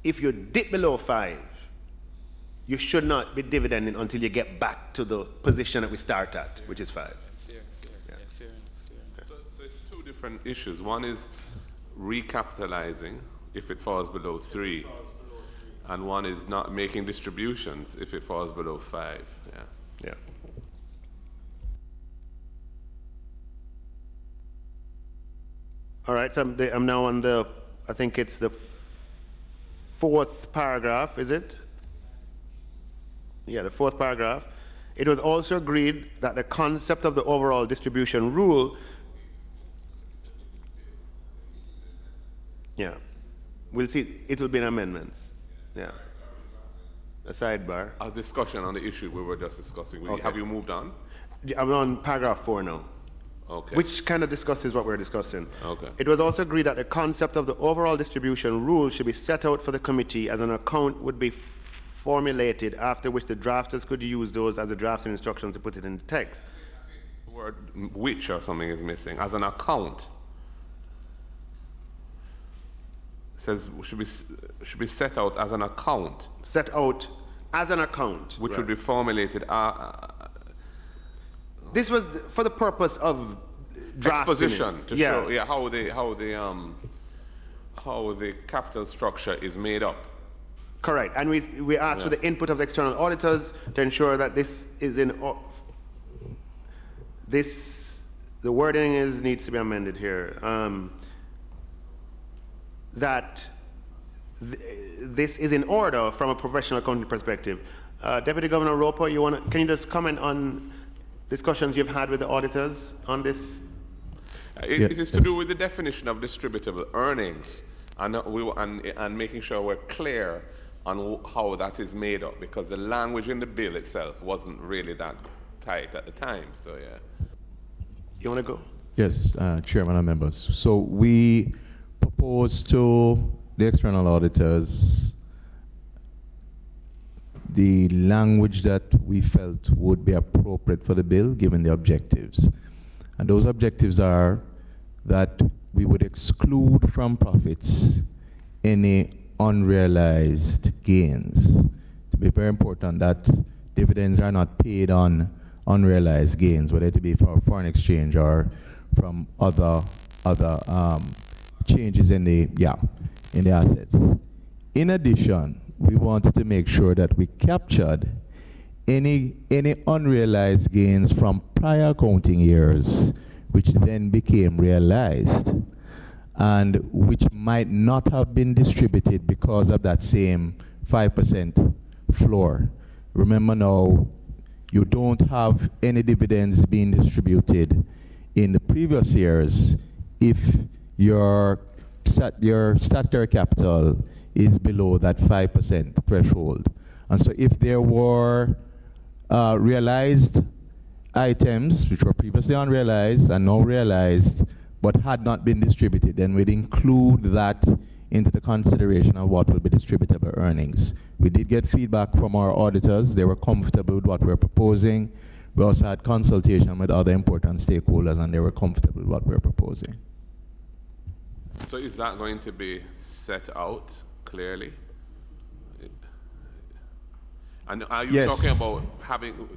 if you dip below 5, you should not be dividending until you get back to the position that we start at, which is 5. Fair enough. So it's two different issues. One is recapitalizing if it falls below 3, and one is not making distributions if it falls below 5. Yeah. All right, so I'm now on I think it's the 4th paragraph, is it? Yeah, the 4th paragraph. It was also agreed that the concept of the overall distribution rule, we'll see, it will be in amendments. Yeah. A sidebar. A discussion on the issue we were just discussing. Okay. Have you moved on? I'm on paragraph 4 now. Okay. Which kind of discusses what we're discussing. Okay. It was also agreed that the concept of the overall distribution rule should be set out for the committee as an account would be formulated, after which the drafters could use those as a drafting instruction to put it in the text. The word which or something is missing. As an account. It says should be set out as an account. Set out as an account. Which right. would be formulated. This was for the purpose of drafting exposition it. to show how the capital structure is made up. Correct, and we asked for the input of the external auditors to ensure that this is the wording needs to be amended here. That this is in order from a professional accounting perspective. Deputy Governor Roper, can you just comment on discussions you've had with the auditors on this? It is to do with the definition of distributable earnings, and making sure we're clear on how that is made up, because the language in the bill itself wasn't really that tight at the time. So you want to go? Yes, Chairman and members. So we proposed to the external auditors the language that we felt would be appropriate for the bill given the objectives. And those objectives are that we would exclude from profits any unrealized gains. To be very important that dividends are not paid on unrealized gains, whether it be from foreign exchange or from other changes in the assets. In addition, we wanted to make sure that we captured any unrealized gains from prior accounting years, which then became realized, and which might not have been distributed because of that same 5% floor. Remember now, you don't have any dividends being distributed in the previous years if your statutory capital is below that 5% threshold. And so if there were realized items which were previously unrealized and now realized but had not been distributed, then we'd include that into the consideration of what will be distributable earnings. We did get feedback from our auditors. They were comfortable with what we're proposing. We also had consultation with other important stakeholders, and they were comfortable with what we're proposing. So is that going to be set out clearly? And are you talking about having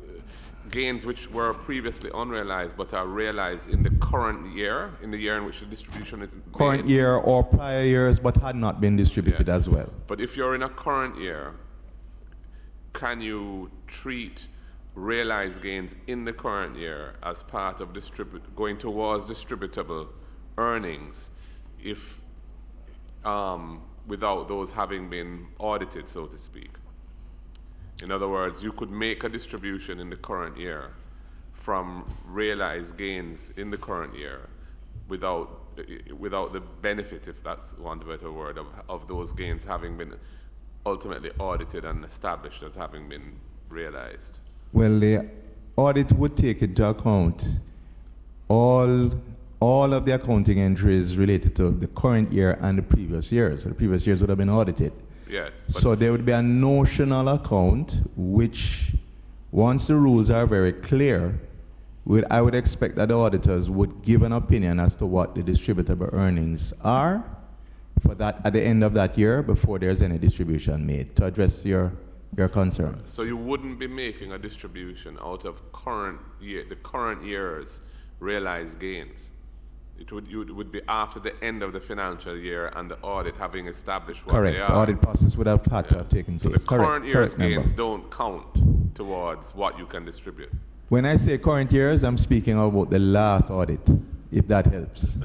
gains which were previously unrealized but are realized in the current year, in the year in which the distribution is made? Current year or prior years but had not been distributed as well. But if you're in a current year can you treat realized gains in the current year as part of going towards distributable earnings if without those having been audited, so to speak? In other words, you could make a distribution in the current year from realized gains in the current year without the benefit, if that's one better word, of those gains having been ultimately audited and established as having been realized. Well, the audit would take into account all of the accounting entries related to the current year and the previous years. So the previous years would have been audited. Yes. So there would be a notional account which, once the rules are very clear, I would expect that the auditors would give an opinion as to what the distributable earnings are for that at the end of that year before there's any distribution made, to address your concern. So you wouldn't be making a distribution out of the current year's realized gains. It would be after the end of the financial year and the audit having established what Correct. they are. The audit process would have had to have taken So place. the current year's Correct, gains member. don't count towards what you can distribute. When I say current years, I'm speaking about the last audit, if that helps.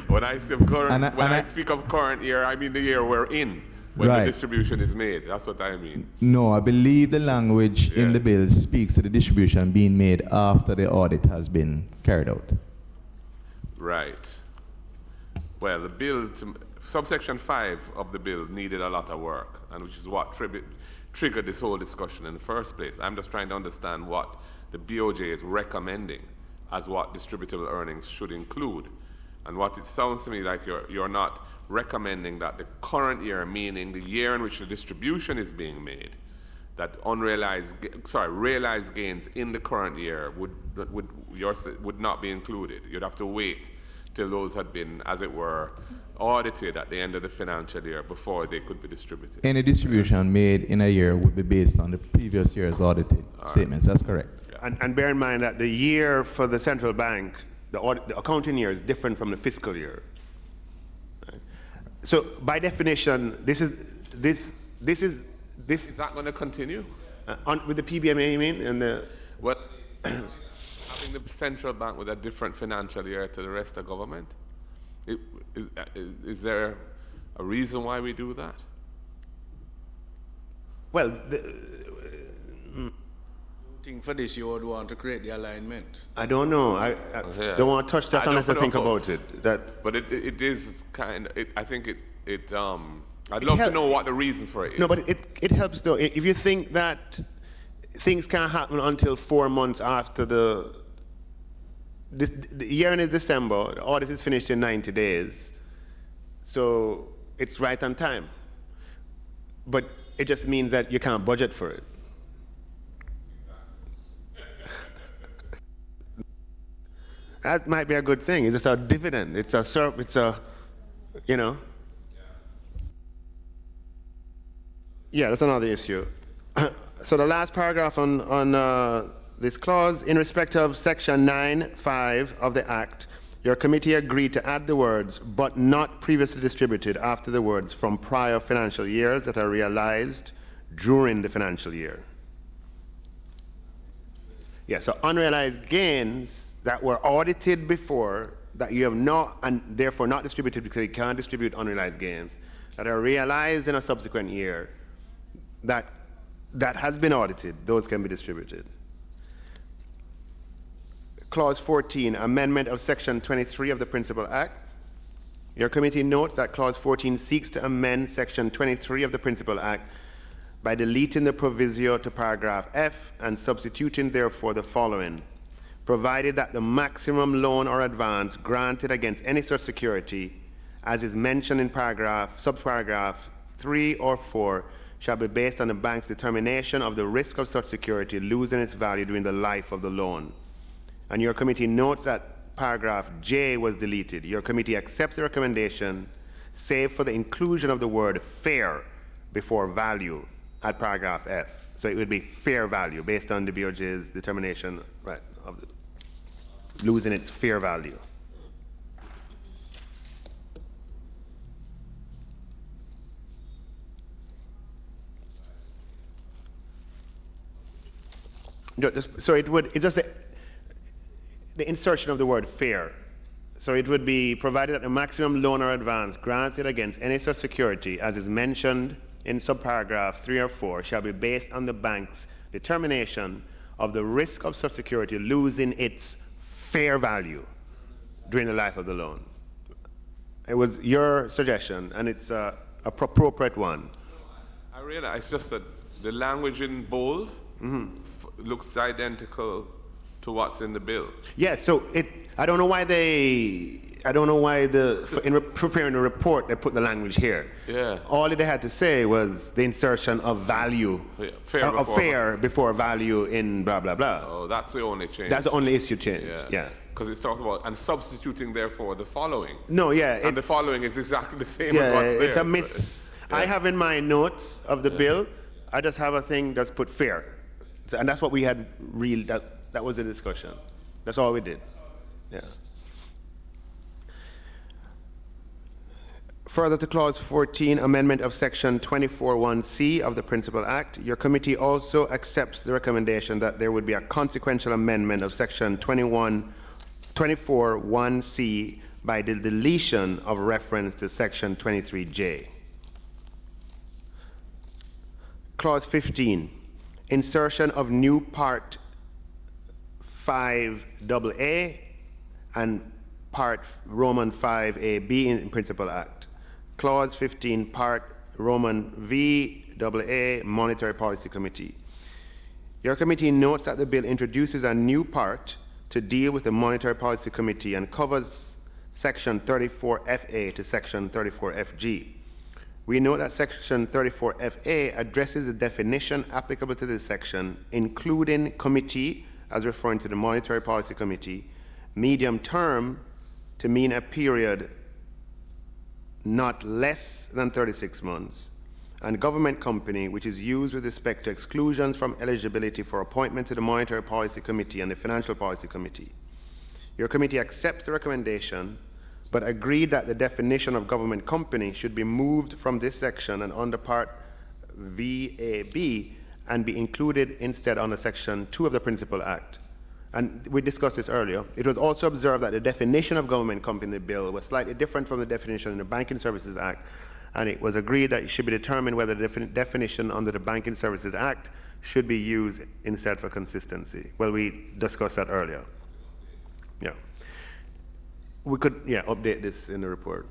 When I speak of current year, I mean the year we're in when the distribution is made. That's what I mean. No, I believe the language in the bill speaks to the distribution being made after the audit has been carried out. Right. Well, the bill, subsection 5 of the bill needed a lot of work, and which is what triggered this whole discussion in the first place. I'm just trying to understand what the BOJ is recommending as what distributable earnings should include. And what it sounds to me like you're not recommending that the current year, meaning the year in which the distribution is being made, that realized gains in the current year would not be included. You'd have to wait till those had been, as it were, audited at the end of the financial year before they could be distributed. Any distribution made in a year would be based on the previous year's audited statements. That's correct. Yeah. And bear in mind that the year for the central bank, the accounting year, is different from the fiscal year. Right? So by definition, this is. Is that going to continue? With the PBMA, you mean? And the what? Having the central bank with a different financial year to the rest of government? Is there a reason why we do that? Well, For this, you would want to create the alignment. I don't know. I don't want to touch that unless I think about it. But it is kind of. I think it. I'd love to know what the reason for it is. No, but it helps though. If you think that things can't happen until 4 months after the year end is December, the audit is finished in 90 days, so it's right on time. But it just means that you can't budget for it. That might be a good thing. It's just a dividend. It's a, you know. Yeah, that's another issue. So the last paragraph on this clause, in respect of section 9(5) of the Act, your committee agreed to add the words, but not previously distributed, after the words from prior financial years that are realized during the financial year. Yeah, so unrealized gains that were audited before, that you have not, and therefore not distributed because you can't distribute unrealized gains, that are realized in a subsequent year, that has been audited, those can be distributed. Clause 14, amendment of section 23 of the Principal Act. Your committee notes that clause 14 seeks to amend section 23 of the Principal Act by deleting the proviso to paragraph F and substituting therefore the following: provided that the maximum loan or advance granted against any such security, as is mentioned in subparagraph 3 or 4, shall be based on the bank's determination of the risk of such security losing its value during the life of the loan. And your committee notes that paragraph J was deleted. Your committee accepts the recommendation, save for the inclusion of the word fair before value at paragraph F. So it would be fair value based on the BOJ's determination, right, of losing its fair value. So it's just the insertion of the word fair. So it would be provided that the maximum loan or advance granted against any such security as is mentioned in subparagraph 3 or 4 shall be based on the bank's determination of the risk of such security losing its fair value during the life of the loan. It was your suggestion, and it's a appropriate one. I realize just that the language in bold looks identical to what's in the bill. Yes, so I don't know why preparing the report they put the language here. Yeah. All they had to say was the insertion of value, fair before value in blah blah blah. Oh, that's the only change. That's the only issue change. Yeah. Because it talks about and substituting therefore the following. No, yeah. And the following is exactly the same as what's there. It's a miss. Yeah. I have in my notes of the bill, I just have a thing that's put fair, and that's what we had That was the discussion. That's all we did. Yeah. Further to Clause 14, amendment of Section 24(1)(c) of the Principal Act, your committee also accepts the recommendation that there would be a consequential amendment of Section 24(1)(c) by the deletion of reference to Section 23J. Clause 15, insertion of new Part 5AA and Part Roman 5AB in Principal Act. Clause 15, Part Roman VAA, Monetary Policy Committee. Your committee notes that the bill introduces a new part to deal with the Monetary Policy Committee and covers Section 34FA to Section 34FG. We note that Section 34FA addresses the definition applicable to this section, including committee, as referring to the Monetary Policy Committee, medium term to mean a period not less than 36 months, and government company, which is used with respect to exclusions from eligibility for appointment to the Monetary Policy Committee and the Financial Policy Committee. Your committee accepts the recommendation, but agreed that the definition of government company should be moved from this section and under Part VAB and be included instead under Section 2 of the Principal Act. And we discussed this earlier. It was also observed that the definition of government company bill was slightly different from the definition in the Banking Services Act, and it was agreed that it should be determined whether the definition under the Banking Services Act should be used instead for consistency. Well, we discussed that earlier. Yeah. We could, update this in the report.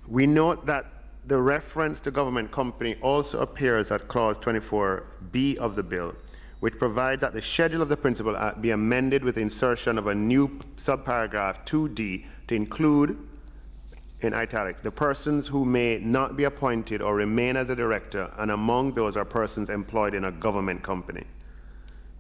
We note that the reference to government company also appears at Clause 24B of the bill, which provides that the schedule of the Principal Act be amended with the insertion of a new subparagraph 2D to include, in italics, the persons who may not be appointed or remain as a director, and among those are persons employed in a government company.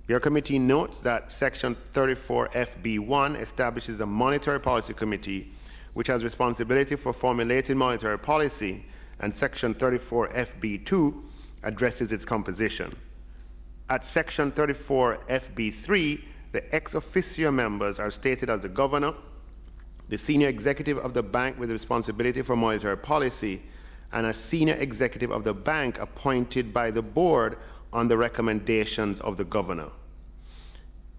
Your committee notes that Section 34FB1 establishes a Monetary Policy Committee, which has responsibility for formulating monetary policy, and Section 34FB2 addresses its composition. At Section 34FB3, the ex officio members are stated as the governor, the senior executive of the bank with responsibility for monetary policy, and a senior executive of the bank appointed by the board on the recommendations of the governor.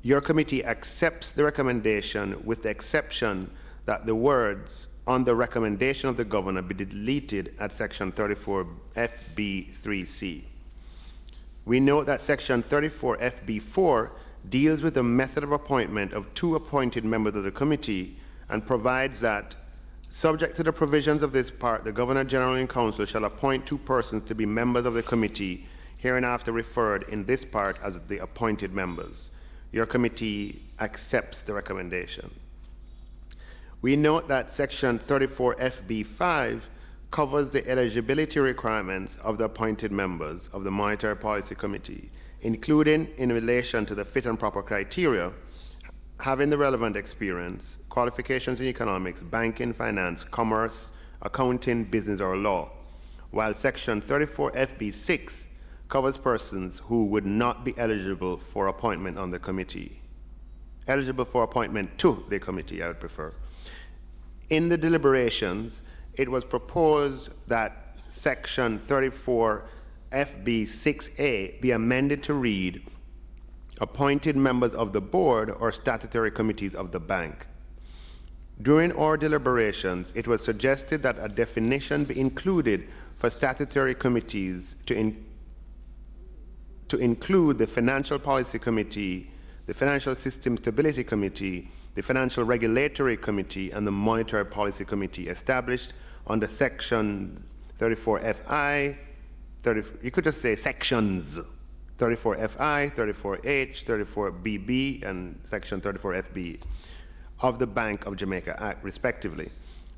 Your committee accepts the recommendation with the exception that the words on the recommendation of the governor be deleted at Section 34FB3C. We note that Section 34FB4 deals with the method of appointment of two appointed members of the committee and provides that, subject to the provisions of this part, the Governor General and Council shall appoint two persons to be members of the committee, hereinafter referred in this part as the appointed members. Your committee accepts the recommendation. We note that Section 34FB5 covers the eligibility requirements of the appointed members of the Monetary Policy Committee, including in relation to the fit and proper criteria, having the relevant experience, qualifications in economics, banking, finance, commerce, accounting, business, or law, while Section 34FB6 covers persons who would not be eligible for appointment on the committee. Eligible for appointment to the committee, I would prefer. In the deliberations, it was proposed that Section 34FB6A be amended to read, appointed members of the board or statutory committees of the bank. During our deliberations, it was suggested that a definition be included for statutory committees to include the Financial Policy Committee, the Financial System Stability Committee, the Financial Regulatory Committee, and the Monetary Policy Committee established under Section 34FI, you could just say sections 34FI, 34H, 34BB, and Section 34FB of the Bank of Jamaica Act, respectively,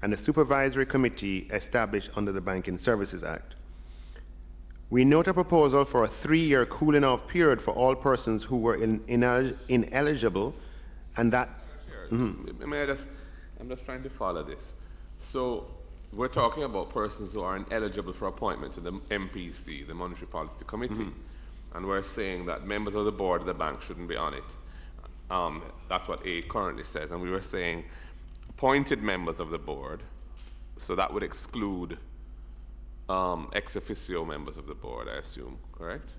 and the Supervisory Committee established under the Banking Services Act. We note a proposal for a 3-year cooling off period for all persons who were ineligible, and that... I'm just trying to follow this. So we're talking about persons who are ineligible for appointment to the MPC, the Monetary Policy Committee, and we're saying that members of the board of the bank shouldn't be on it. That's what A currently says, and we were saying appointed members of the board, so that would exclude ex officio members of the board, I assume, correct?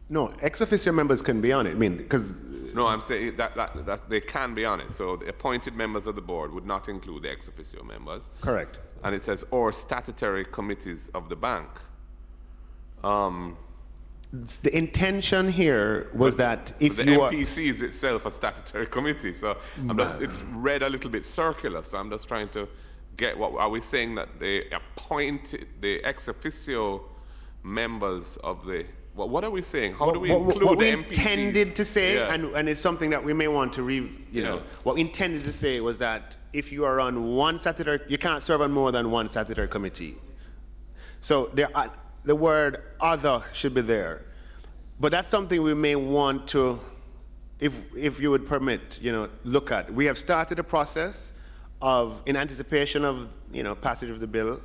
No, ex officio members can be on it. I mean, because... No, I'm saying that they can be on it. So the appointed members of the board would not include the ex officio members. Correct. And it says, or statutory committees of the bank. The intention here was that if the you MPC is itself a statutory committee, so it's read a little bit circular. So I'm just trying to get are we saying that they appointed the ex officio members of the... What are we saying? How do we include what we the MPCs? intended to say, Yeah. and it's something that we may want to know. What we intended to say was that if you are on one statutory, you can't serve on more than one statutory committee. So the word other should be there. But that's something we may want to, if you would permit, look at. We have started a process of, in anticipation of, passage of the bill,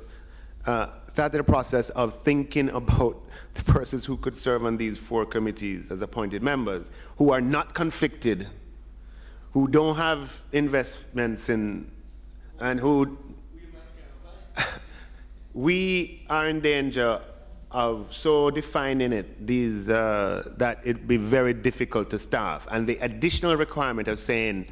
started a process of thinking about the persons who could serve on these 4 committees as appointed members, who are not conflicted, who don't have investments in, and who... We are in danger of so defining it, that it'd be very difficult to staff. And the additional requirement of saying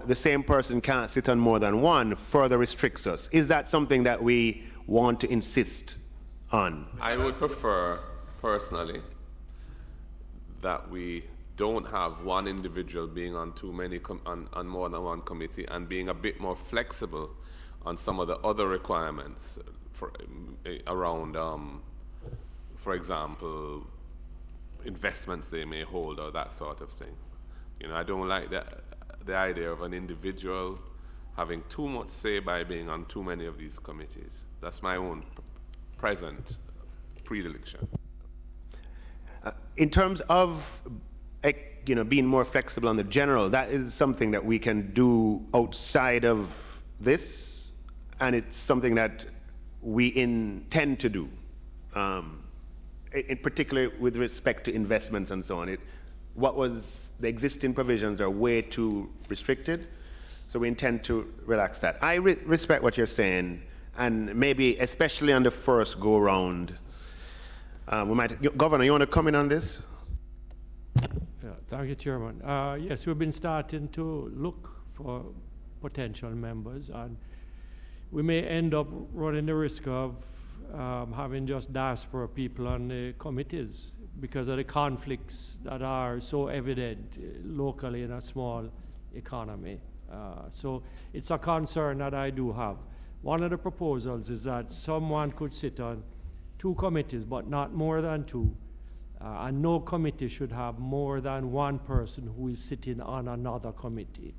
the same person can't sit on more than one further restricts us. Is that something that we want to insist on? I would prefer, personally, that we don't have one individual being on on more than one committee, and being a bit more flexible on some of the other requirements around, for example, investments they may hold or that sort of thing. I don't like the idea of an individual having too much say by being on too many of these committees. That's my own present predilection. In terms of being more flexible on the general, that is something that we can do outside of this, and it's something that we intend to do, in particular with respect to investments and so on. The existing provisions are way too restricted, so we intend to relax that. I respect what you're saying, and maybe especially on the first go round, Governor, you want to comment on this? Yeah, thank you, Chairman. Yes, we've been starting to look for potential members, and we may end up running the risk of having just diaspora people on the committees because of the conflicts that are so evident locally in a small economy. So it's a concern that I do have. One of the proposals is that someone could sit on 2 committees, but not more than 2, and no committee should have more than 1 person who is sitting on another committee.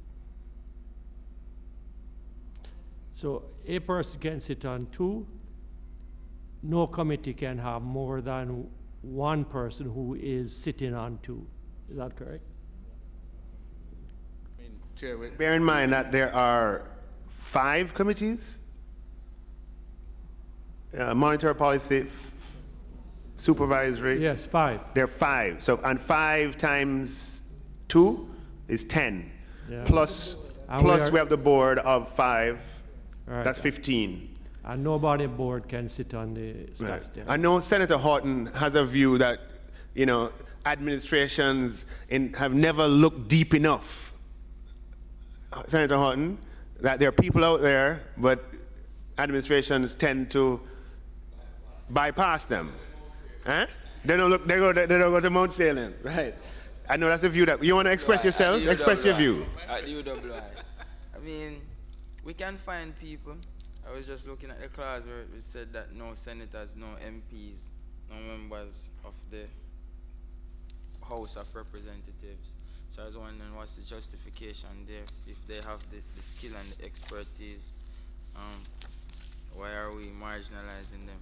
So a person can sit on 2. No committee can have more than 1 person who is sitting on 2. Is that correct? Bear in mind that there are 5 committees. Monetary policy, supervisory. Yes, 5. There are 5. So, and 5 times 2 is 10. Yeah. Plus we have the board of 5. Right. That's 15. And nobody board can sit on the staff. Right. I know Senator Horton has a view that, administrations have never looked deep enough, Senator Horton, that there are people out there, but administrations tend to bypass them. Huh? They don't look. They don't go to Mount Salem, right? I know that's a view that you want to express yourself. Express your view. At UWI. I mean, we can find people. I was just looking at the clause where it said that no senators, no MPs, no members of the House of Representatives. So I was wondering what's the justification there? If they have the skill and the expertise, why are we marginalizing them?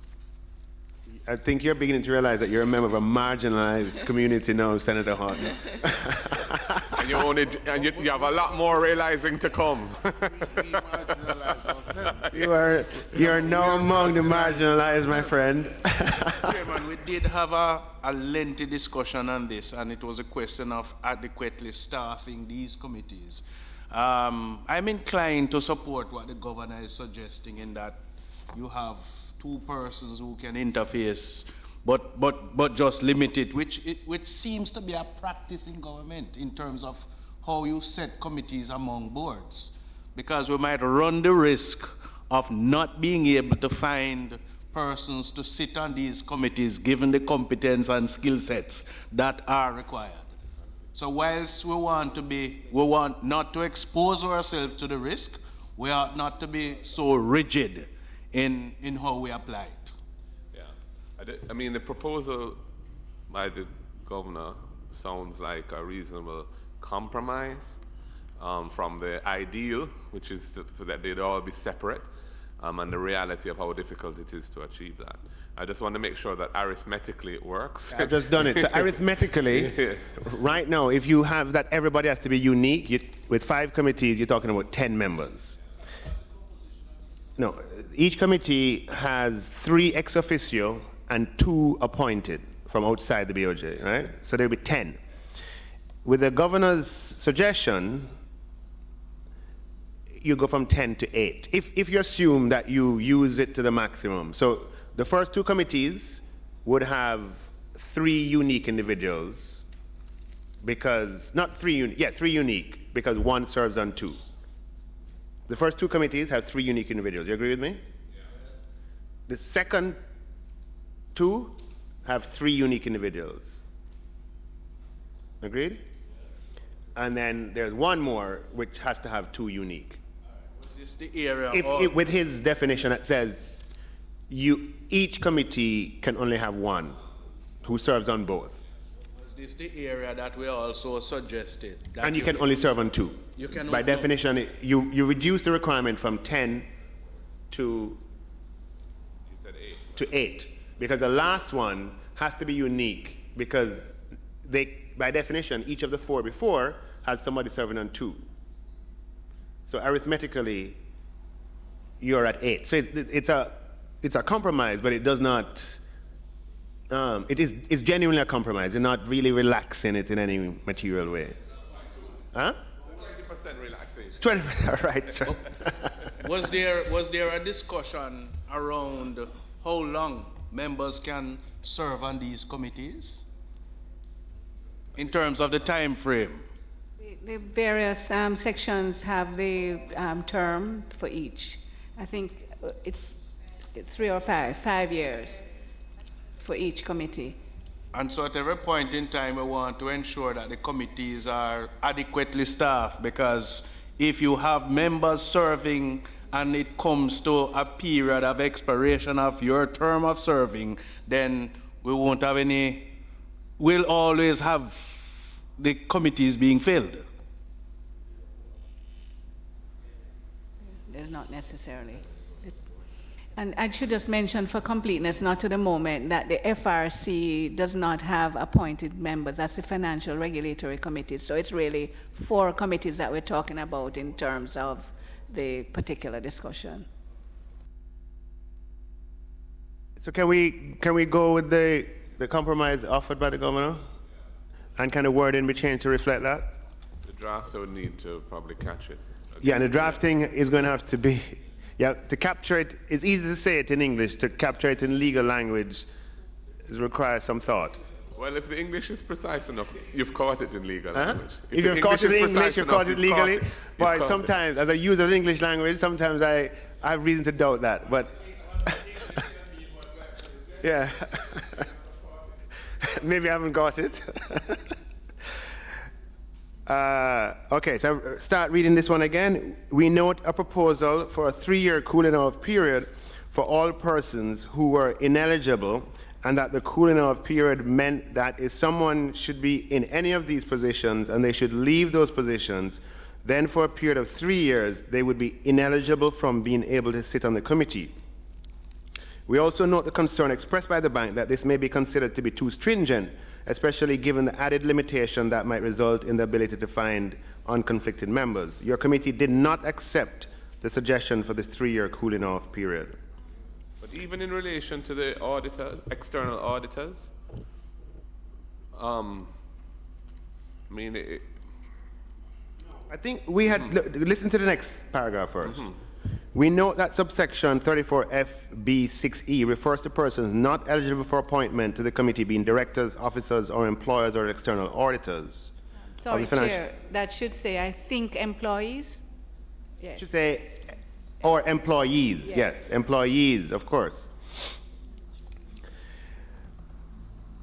I think you're beginning to realize that you're a member of a marginalized community now, Senator Horton. And you have a lot more realizing to come. You're now among the marginalized, my friend. Chairman, we did have a lengthy discussion on this, and it was a question of adequately staffing these committees. I'm inclined to support what the governor is suggesting in that you have two persons who can interface, but just limited, which seems to be a practice in government in terms of how you set committees among boards, because we might run the risk of not being able to find persons to sit on these committees given the competence and skill sets that are required. So whilst we want not to expose ourselves to the risk, we ought not to be so rigid in how we apply it. Yeah, I mean, the proposal by the governor sounds like a reasonable compromise from the ideal, which is that they'd all be separate, and the reality of how difficult it is to achieve that. I just want to make sure that arithmetically it works. I've just done it. So arithmetically, yes. Right now, if you have that everybody has to be unique, with 5 committees, you're talking about 10 members. No, each committee has 3 ex officio and 2 appointed from outside the BOJ, right? So there'll be 10. With the governor's suggestion, you go from 10 to 8. If you assume that you use it to the maximum. So the first 2 committees would have 3 unique individuals, because, not 3 unique, because 1 serves on 2. The first 2 committees have 3 unique individuals. You agree with me? Yes. The second 2 have 3 unique individuals. Agreed? And then there's 1 more which has to have 2 unique. Is this the area with his definition, it says each committee can only have 1 who serves on both. Is this the area that we also suggested? And you can only serve on 2. You can By definition, you reduce the requirement from 10 to, you said 8. To 8. Because the last one has to be unique, because by definition, each of the 4 before has somebody serving on 2. So arithmetically, you're at 8. So it's a compromise, but it does not. It's genuinely a compromise. You're not really relaxing it in any material way. Huh? 20% relaxation. 20%, right, sir. Was there a discussion around how long members can serve on these committees in terms of the time frame? The various sections have the term for each. I think it's 3 or 5 years for each committee. And so at every point in time, we want to ensure that the committees are adequately staffed, because if you have members serving and it comes to a period of expiration of your term of serving, then we won't have we'll always have the committees being filled. There's not necessarily. And I should just mention for completeness, not to the moment, that the FRC does not have appointed members. That's the Financial Regulatory Committee. So it's really 4 committees that we're talking about in terms of the particular discussion. So can we go with the compromise offered by the governor? And kind of wording be changed to reflect that? The draft would need to probably catch it. Yeah, and the drafting is going to have to be, to capture it, it's easy to say it in English, to capture it in legal language requires some thought. Well, if the English is precise enough, you've caught it in legal Huh? language. If the you've caught it in English, precise you've enough, caught it you've legally. You've But caught sometimes, as a user of English language, sometimes I have reason to doubt that. But yeah, maybe I haven't got it. Okay, so start reading this one again. We note a proposal for a 3-year cooling off period for all persons who were ineligible, and that the cooling off period meant that if someone should be in any of these positions and they should leave those positions, then for a period of 3 years they would be ineligible from being able to sit on the committee. We also note the concern expressed by the bank that this may be considered to be too stringent, especially given the added limitation that might result in the ability to find unconflicted members. Your committee did not accept the suggestion for this 3-year cooling off period. But even in relation to the auditors, external auditors, I mean, I think we had, listen to the next paragraph first. We note that subsection 34FB6E refers to persons not eligible for appointment to the committee being directors, officers, or employers or external auditors. Sorry, Chair, that should say, I think, employees? Yes. It should say, or employees, yes, employees, of course.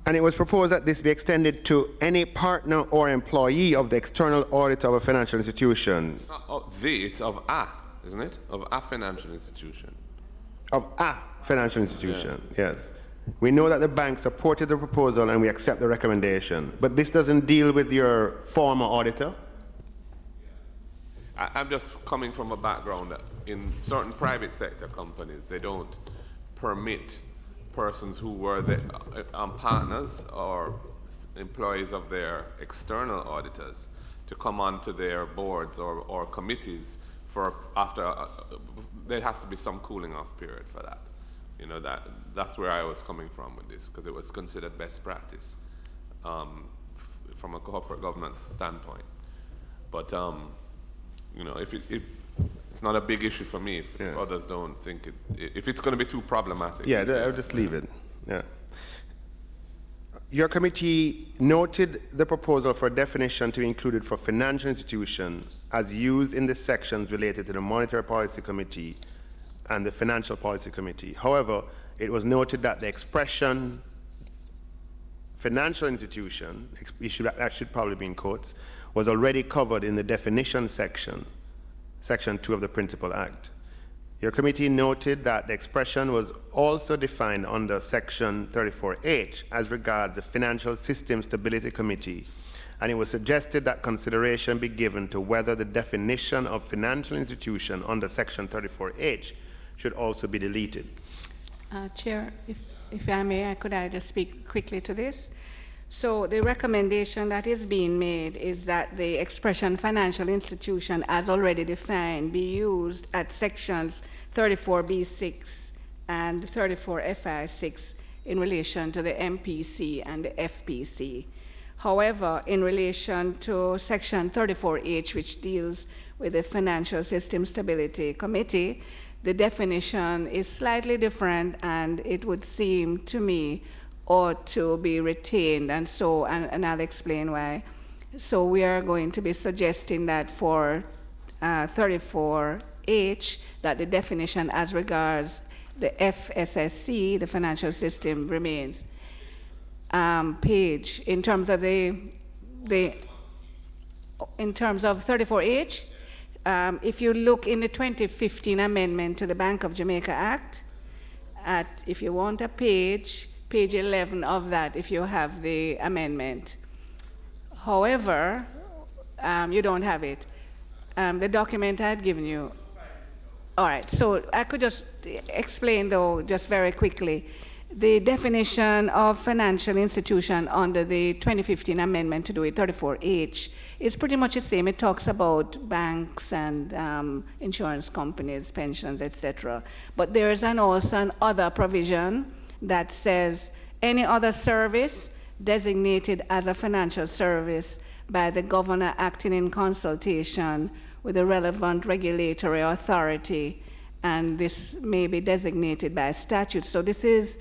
And it was proposed that this be extended to any partner or employee of the external auditor of a financial institution. it's not of the, it's of a, isn't it? Of a financial institution. Of a financial institution, yes. We know that the bank supported the proposal and we accept the recommendation, but this doesn't deal with your former auditor? I'm just coming from a background that in certain private sector companies, they don't permit persons who were the partners or employees of their external auditors to come onto their boards or committees for after, there has to be some cooling off period for that. You know, that's where I was coming from with this, because it was considered best practice from a corporate governance standpoint. But you know, if it's not a big issue for me, if others don't think it, if it's going to be too problematic. Yeah, I'll just leave it. Yeah. Your committee noted the proposal for definition to be included for financial institution as used in the sections related to the Monetary Policy Committee and the Financial Policy Committee. However, it was noted that the expression financial institution, that should probably be in quotes, was already covered in the definition section 2 of the Principal Act. Your committee noted that the expression was also defined under section 34H as regards the Financial System Stability Committee, and it was suggested that consideration be given to whether the definition of financial institution under section 34H should also be deleted. Chair, if I may, could I just speak quickly to this? So the recommendation that is being made is that the expression financial institution as already defined be used at sections 34B6 and 34FI6 in relation to the MPC and the FPC. However, in relation to section 34H, which deals with the Financial System Stability Committee, the definition is slightly different, and it would seem to me ought to be retained, and I'll explain why. So we are going to be suggesting that for 34H, that the definition as regards the FSSC, the financial system, remains. Page, in terms of in terms of 34H, if you look in the 2015 amendment to the Bank of Jamaica Act, if you want a page 11 of that, if you have the amendment. However, you don't have it. The document I had given you. All right, so I could just explain, though, just very quickly. The definition of financial institution under the 2015 amendment to do it, 34H, is pretty much the same. It talks about banks and insurance companies, pensions, etc. But there is also an other provision that says any other service designated as a financial service by the governor acting in consultation with the relevant regulatory authority, and this may be designated by statute. So this is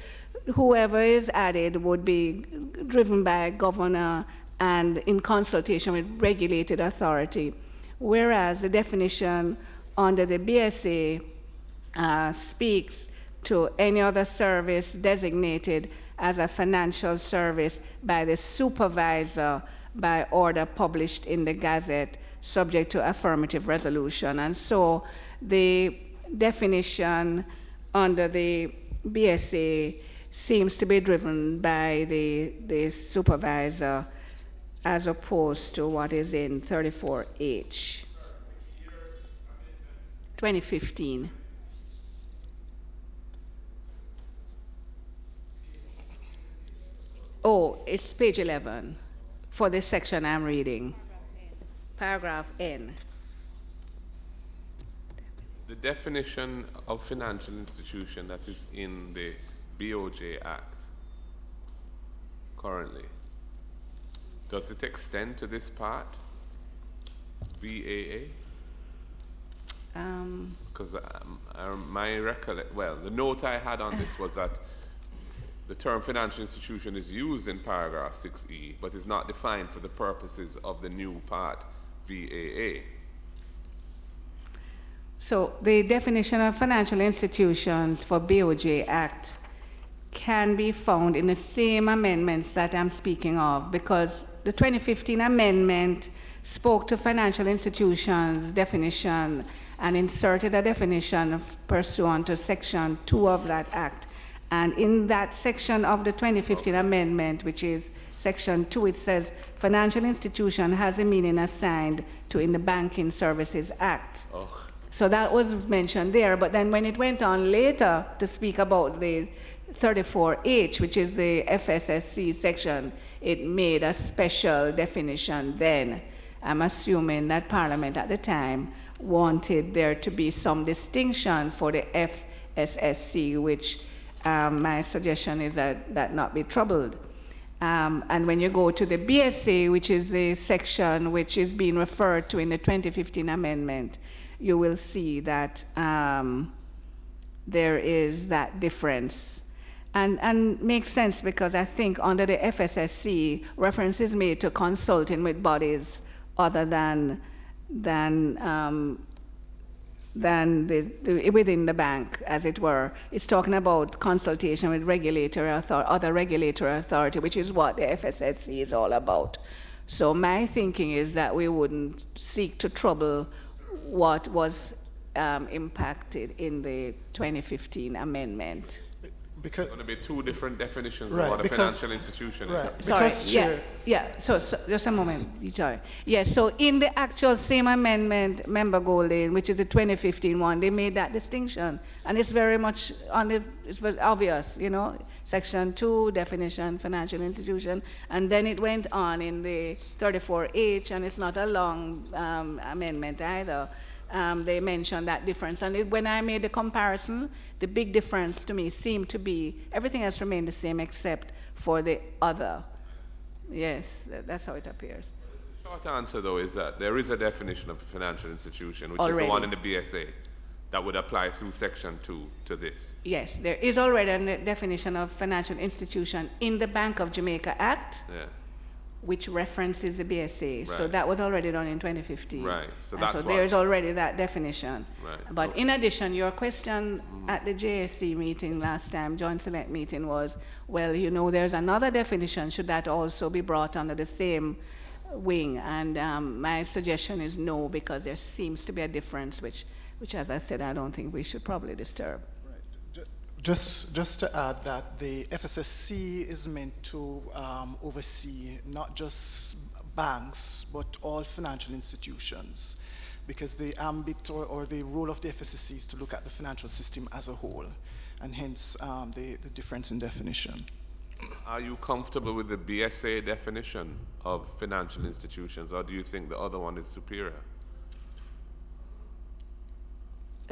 whoever is added would be driven by a governor and in consultation with regulated authority, whereas the definition under the BSA speaks to any other service designated as a financial service by the supervisor by order published in the Gazette, subject to affirmative resolution. And so the definition under the BSA seems to be driven by the supervisor as opposed to what is in 34H. 2015. Oh, it's page 11 for this section I'm reading. Paragraph N. The definition of financial institution that is in the BOJ Act currently, does it extend to this part, VAA? Because the note I had on this was that the term financial institution is used in paragraph 6E, but is not defined for the purposes of the new part, VAA. So the definition of financial institutions for BOJ Act can be found in the same amendments that I'm speaking of, because the 2015 amendment spoke to financial institutions definition and inserted a definition pursuant to section 2 of that act. And in that section of the 2015 amendment, which is section 2, it says financial institution has a meaning assigned to in the Banking Services Act. So that was mentioned there, but then when it went on later to speak about the 34H, which is the FSSC section, it made a special definition then. I'm assuming that Parliament at the time wanted there to be some distinction for the FSSC, which my suggestion is that not be troubled. And when you go to the BSA, which is the section which is being referred to in the 2015 amendment, you will see that there is that difference. And makes sense, because I think under the FSSC, reference is made to consulting with bodies other than within the bank, as it were. It's talking about consultation with other regulatory authority, which is what the FSSC is all about. So my thinking is that we wouldn't seek to trouble what was impacted in the 2015 amendment. Because there's going to be two different definitions Right, of what a because- financial institution right, is. Sorry, because yeah, Chair- yeah. So just a moment, sorry. Yeah, so in the actual same amendment, Member Golden, which is the 2015 one, they made that distinction, and it's very much it's very obvious, you know. Section 2 definition, financial institution, and then it went on in the 34H, and it's not a long amendment either. They mentioned that difference, and when I made the comparison, the big difference to me seemed to be everything has remained the same except for the other. Yes, that's how it appears. The short answer, though, is that there is a definition of a financial institution, which is Already. the one in the BSA, that would apply through Section 2 to this. Yes, there is already a definition of financial institution in the Bank of Jamaica Act, Yeah. which references the BSA. So Right. that was already done in 2015. Right, so And that's so what- there's already that definition. Right, But okay. in addition, your question at the JSC meeting last time, Joint Select meeting, was, well, you know, there's another definition. Should that also be brought under the same wing? And my suggestion is no, because there seems to be a difference, which, as I said, I don't think we should probably disturb. Just to add that the FSSC is meant to oversee not just banks but all financial institutions, because the ambit or the role of the FSSC is to look at the financial system as a whole, and hence the difference in definition. Are you comfortable with the BSA definition of financial institutions, or do you think the other one is superior?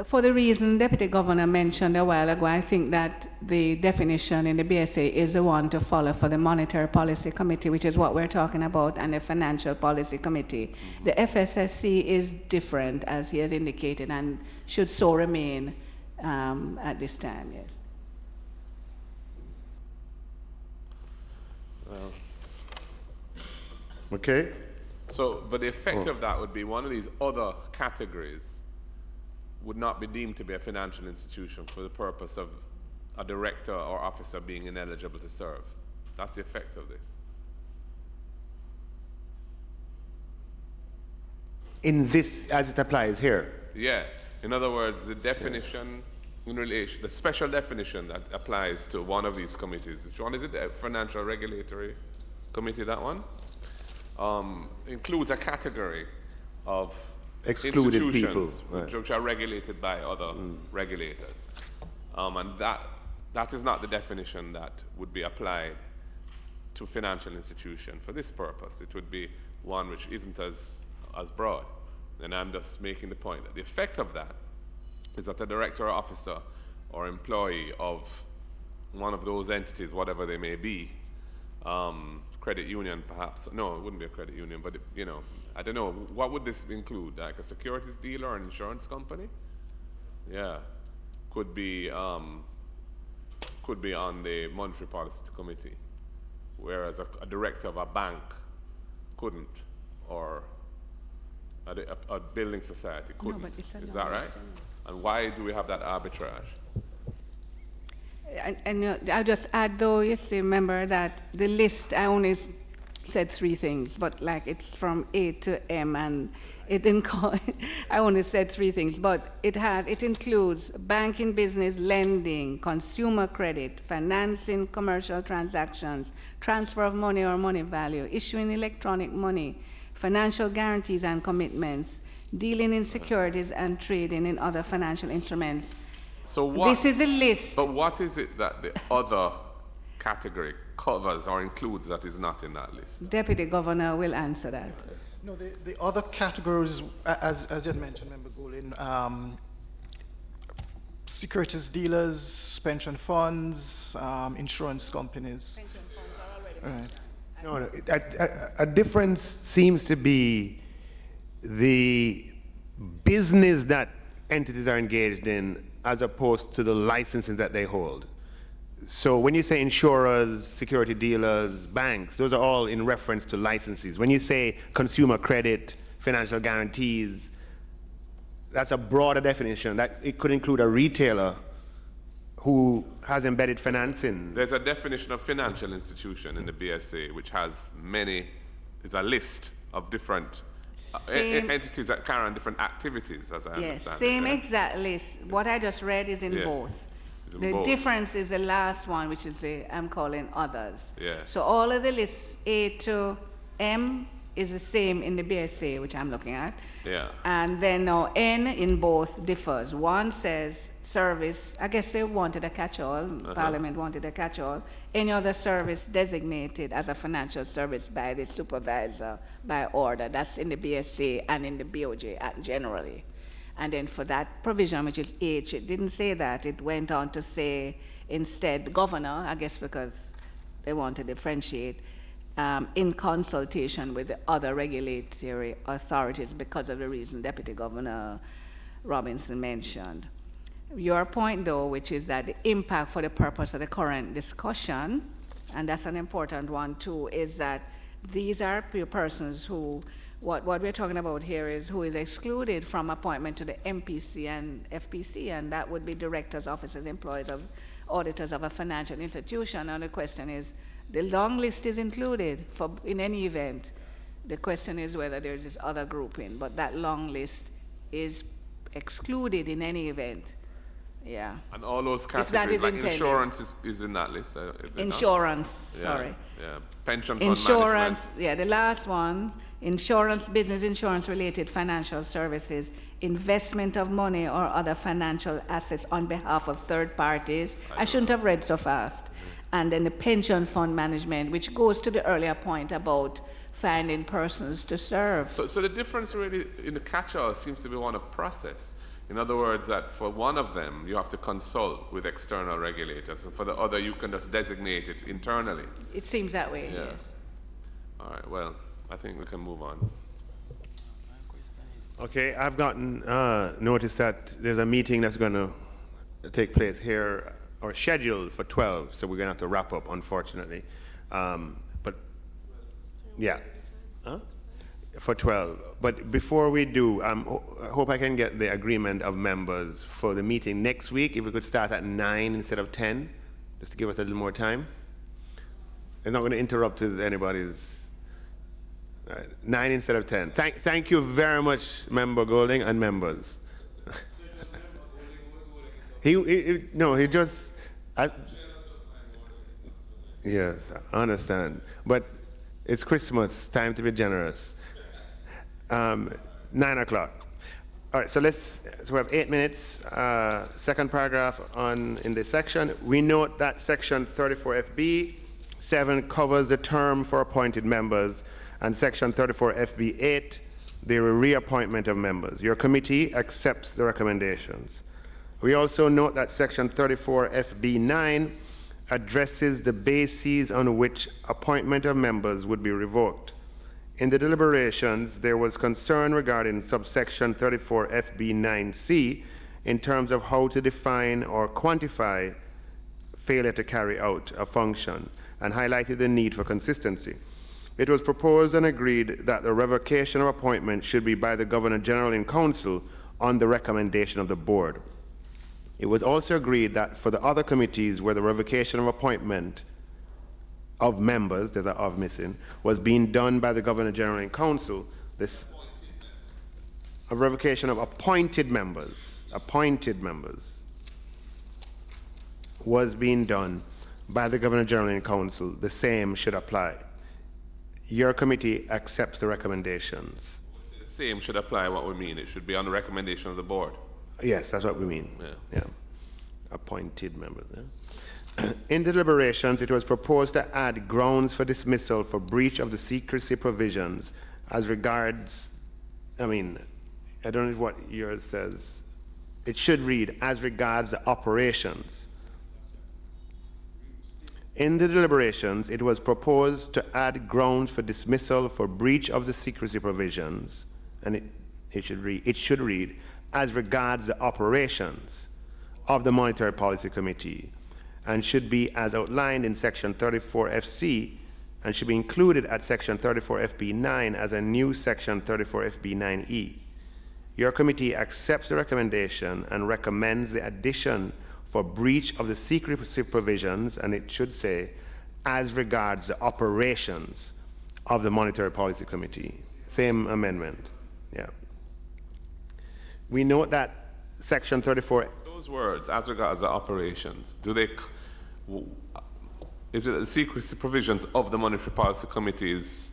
For the reason Deputy Governor mentioned a while ago, I think that the definition in the BSA is the one to follow for the Monetary Policy Committee, which is what we're talking about, and the Financial Policy Committee. Mm-hmm. The FSSC is different, as he has indicated, and should so remain at this time, yes. Okay? So, but the effect of that would be one of these other categories would not be deemed to be a financial institution for the purpose of a director or officer being ineligible to serve. That's the effect of this. In this, as it applies here. Yeah. In other words, the definition in relation, the special definition that applies to one of these committees. Which one is it? The Financial Regulatory Committee, that one? Includes a category of Excluded institutions people, right. which are regulated by other regulators. And that is not the definition that would be applied to financial institution for this purpose. It would be one which isn't as broad. And I'm just making the point that the effect of that is that a director or officer or employee of one of those entities, whatever they may be, credit union perhaps, no, it wouldn't be a credit union, but you know, I don't know, what would this include? Like a securities dealer or an insurance company? Yeah, could be on the Monetary Policy Committee, whereas a director of a bank couldn't, or a building society couldn't. No, but it's Is that right? And why do we have that arbitrage? And I'll just add though, you see, remember that the list, I only said 3 things, but like it's from A to M, and it didn't call, I only said 3 things, but it includes banking, business, lending, consumer credit, financing commercial transactions, transfer of money or money value, issuing electronic money, financial guarantees and commitments, dealing in securities and trading in other financial instruments. So what, this is a list. But what is it that the other category covers or includes that is not in that list? Deputy Governor will answer that. No, the other categories, as you had mentioned, Member Goulin, securities dealers, pension funds, insurance companies. Pension funds are already No, a difference seems to be the business that entities are engaged in as opposed to the licenses that they hold. So when you say insurers, security dealers, banks, those are all in reference to licenses. When you say consumer credit, financial guarantees, that's a broader definition. That it could include a retailer who has embedded financing. There's a definition of financial institution in the BSA which has is a list of different entities that carry on different activities, as I understand. Same exact list. What I just read is in both. The difference is the last one, which is I'm calling others. Yeah. So all of the lists A to M is the same in the BSA, which I'm looking at. Yeah. And then now N in both differs. One says service, I guess they wanted a catch-all, Parliament wanted a catch-all, any other service designated as a financial service by the supervisor by order. That's in the BSA and in the BOJ Act generally. And then for that provision, which is H, it didn't say that. It went on to say instead governor, I guess because they want to differentiate, in consultation with the other regulatory authorities because of the reason Deputy Governor Robinson mentioned. Your point, though, which is that the impact for the purpose of the current discussion, and that's an important one too, is that these are persons who, what we're talking about here is who is excluded from appointment to the MPC and FPC, and that would be directors, officers, employees of auditors of a financial institution. And the question is, the long list is included in any event. The question is whether there's this other grouping, but that long list is excluded in any event. Yeah. And all those categories, like intended. Insurance is in that list. Insurance, sorry. Yeah. Pension fund Insurance, management. yeah, the last one, insurance, business insurance related financial services, investment of money or other financial assets on behalf of third parties. I shouldn't have read so fast. And then the pension fund management, which goes to the earlier point about finding persons to serve. So the difference really in the catch-all seems to be one of process. In other words, that for one of them, you have to consult with external regulators, and for the other, you can just designate it internally. It seems that way, yes. All right, well, I think we can move on. Okay, I've gotten notice that there's a meeting that's going to take place here, or scheduled for 12, so we're going to have to wrap up, unfortunately. But Yeah. Huh? For 12. But before we do, I hope I can get the agreement of members for the meeting next week. If we could start at 9 instead of 10, just to give us a little more time. It's not going to interrupt with anybody's. 9 instead of 10. Thank you very much, Member Golding and members. he just. Yes, I understand. But it's Christmas, time to be generous. 9 o'clock. All right, so we have 8 minutes. Second paragraph in this section. We note that section 34FB 7 covers the term for appointed members, and section 34FB 8 the reappointment of members. Your committee accepts the recommendations. We also note that section 34FB 9 addresses the bases on which appointment of members would be revoked. In the deliberations, there was concern regarding subsection 34FB9C in terms of how to define or quantify failure to carry out a function, and highlighted the need for consistency. It was proposed and agreed that the revocation of appointment should be by the Governor General in Council on the recommendation of the board. It was also agreed that for the other committees where the revocation of appointment of members, there's an of missing, was being done by the Governor General in Council, a revocation of appointed members was being done by the Governor General in Council, the same should apply. Your committee accepts the recommendations. The same should apply. What we mean, it should be on the recommendation of the board. Yes, that's what we mean. Yeah. Appointed members. Yeah. In deliberations, it was proposed to add grounds for dismissal for breach of the secrecy provisions as regards, I don't know what yours says. It should read, as regards the operations. In the deliberations, it was proposed to add grounds for dismissal for breach of the secrecy provisions, and it should read, as regards the operations of the Monetary Policy Committee, and should be as outlined in section 34FC, and should be included at section 34FB9 as a new section 34FB9E. Your committee accepts the recommendation and recommends the addition for breach of the secrecy provisions, and it should say, as regards the operations of the Monetary Policy Committee. Same amendment. Yeah. We note that section 34. Those words, as regards the operations, is it the secrecy provisions of the Monetary Policy Committee is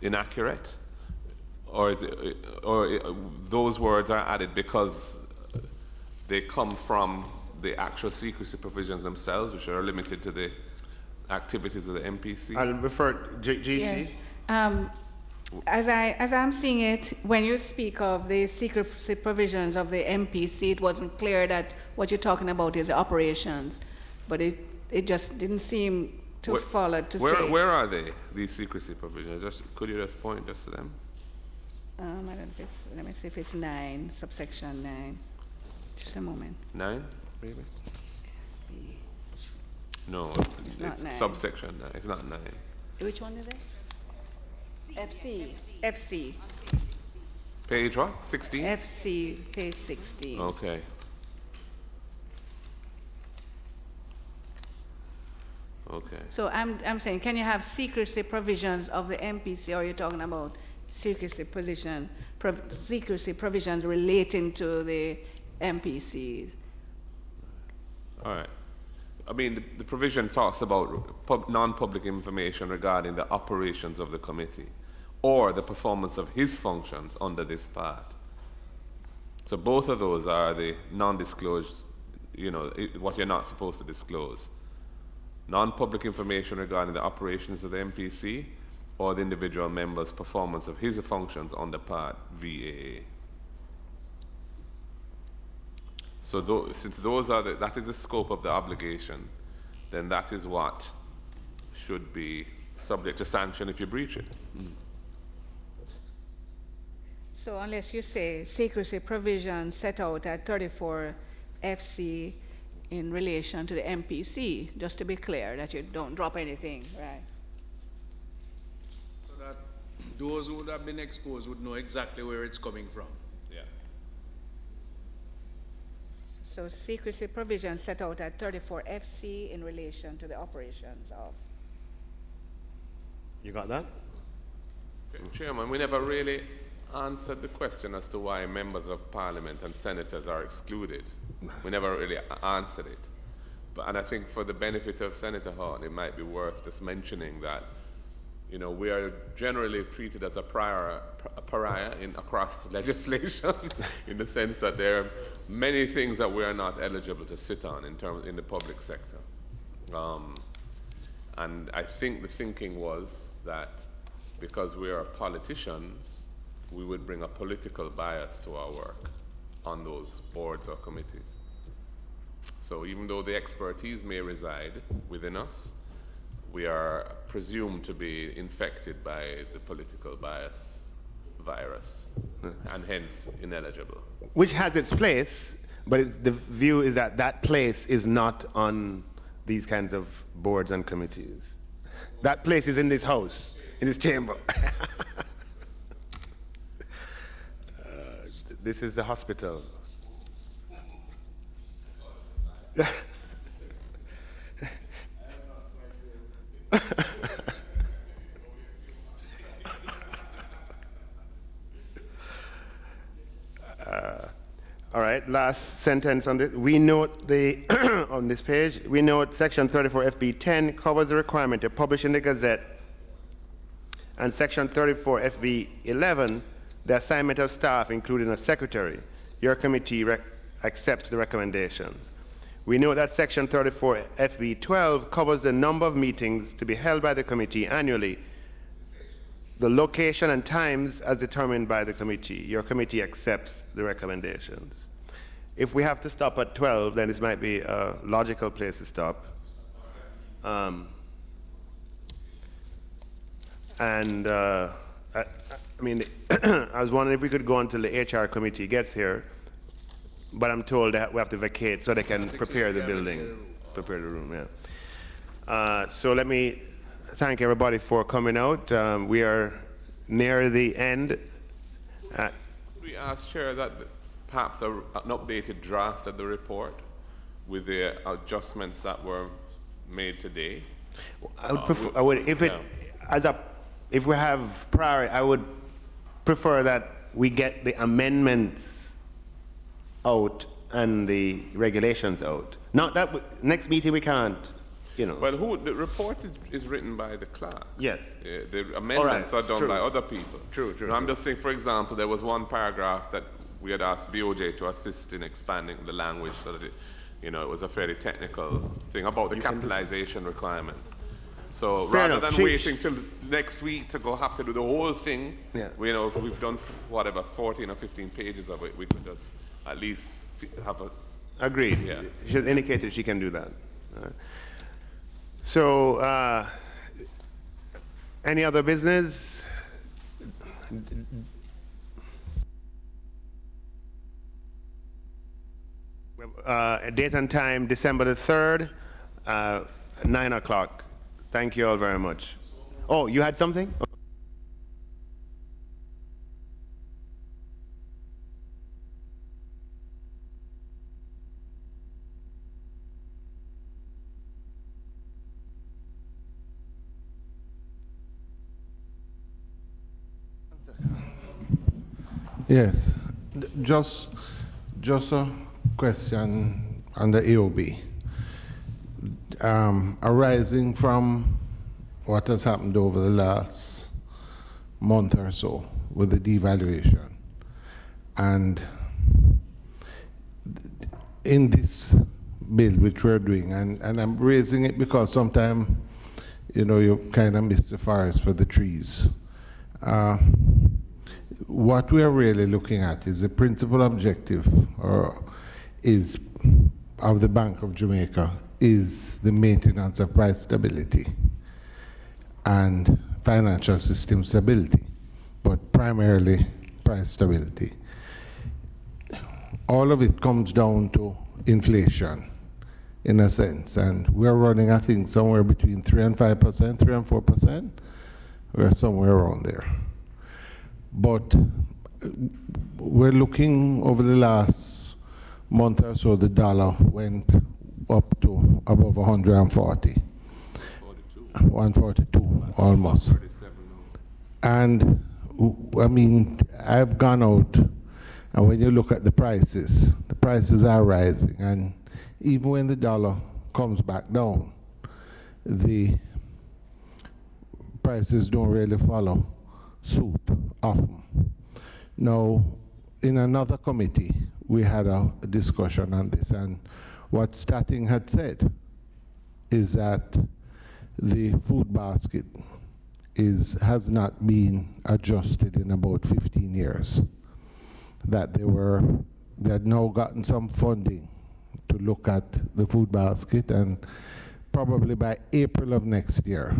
inaccurate, or those words are added because they come from the actual secrecy provisions themselves, which are limited to the activities of the MPC? I'll refer GC. Yes. As I'm seeing it, when you speak of the secrecy provisions of the MPC, it wasn't clear that what you're talking about is the operations, but it just didn't seem to follow to say. Where are they, these secrecy provisions? Could you just point us to them? I don't know let me see if it's 9, subsection 9. Just a moment. 9, maybe? No, it's not 9. Subsection 9. It's not 9. Which one is it? FC. Page what? 16? FC, page 16. Okay. So I'm saying, can you have secrecy provisions of the MPC, or are you talking about secrecy provisions relating to the MPCs? All right. The provision talks about non-public information regarding the operations of the committee or the performance of his functions under this part. So both of those are the non-disclosed, what you're not supposed to disclose. Non-public information regarding the operations of the MPC or the individual member's performance of his functions under part VAA. So since that is the scope of the obligation, then that is what should be subject to sanction if you breach it. So unless you say secrecy provisions set out at 34 FC in relation to the MPC, just to be clear that you don't drop anything, right? Those who would have been exposed would know exactly where it's coming from. Yeah. So secrecy provisions set out at 34 FC in relation to the operations of. You got that? Chairman, we never really answered the question as to why members of parliament and senators are excluded. We never really answered it. And I think for the benefit of Senator Horn, it might be worth just mentioning that, you know, we are generally treated as a pariah across legislation in the sense that there are many things that we are not eligible to sit on in the public sector. And I think the thinking was that because we are politicians, we would bring a political bias to our work on those boards or committees. So even though the expertise may reside within us, we are presumed to be infected by the political bias virus, and hence ineligible. Which has its place, but the view is that that place is not on these kinds of boards and committees. That place is in this house, in this chamber. This is the hospital. All right, last sentence on this. We note the on this page, we note section 34 FB 10 covers the requirement to publish in the Gazette, and section 34 FB 11 the assignment of staff, including a secretary. Your committee accepts the recommendations. We note that section 34 FB 12 covers the number of meetings to be held by the committee annually, the location and times as determined by the committee. Your committee accepts the recommendations. If we have to stop at 12, then this might be a logical place to stop. I mean, I was wondering if we could go until the HR committee gets here, but I'm told that we have to vacate so they can prepare the building, prepare the room, yeah. So let me thank everybody for coming out. We are near the end. We asked, Chair, that perhaps an updated draft of the report with the adjustments that were made today. I would prefer, I would, if it, if we have priority, I would prefer that we get the amendments out and the regulations out. Not that next meeting we can't. You know. Well, the report is written by the clerk. Yes. The amendments are done by other people. True. I'm just saying, for example, there was one paragraph that we had asked BOJ to assist in expanding the language so that it was a fairly technical thing about the capitalization requirements. So rather than waiting till next week to have to do the whole thing, we've done whatever 14 or 15 pages of it. We could just at least have a. Agreed. Yeah. She has indicated she can do that. So, any other business? Date and time, December the 3rd, 9 o'clock. Thank you all very much. Oh, you had something? Yes, just a question on the AOB. Arising from what has happened over the last month or so with the devaluation, and in this bill which we're doing, and I'm raising it because sometimes, you kind of miss the forest for the trees. What we are really looking at is the principal objective of the Bank of Jamaica is the maintenance of price stability and financial system stability, but primarily price stability. All of it comes down to inflation, in a sense, and we're running, I think, somewhere between 3 and 5%, 3 and 4%. We're somewhere around there. But we're looking over the last month or so, the dollar went up to above 140. 142 almost. And I mean, I've gone out, and when you look at the prices are rising, and even when the dollar comes back down, the prices don't really follow suit often. Now, in another committee, we had a discussion on this, and what Statting had said is that the food basket has not been adjusted in about 15 years. That they had now gotten some funding to look at the food basket, and probably by April of next year.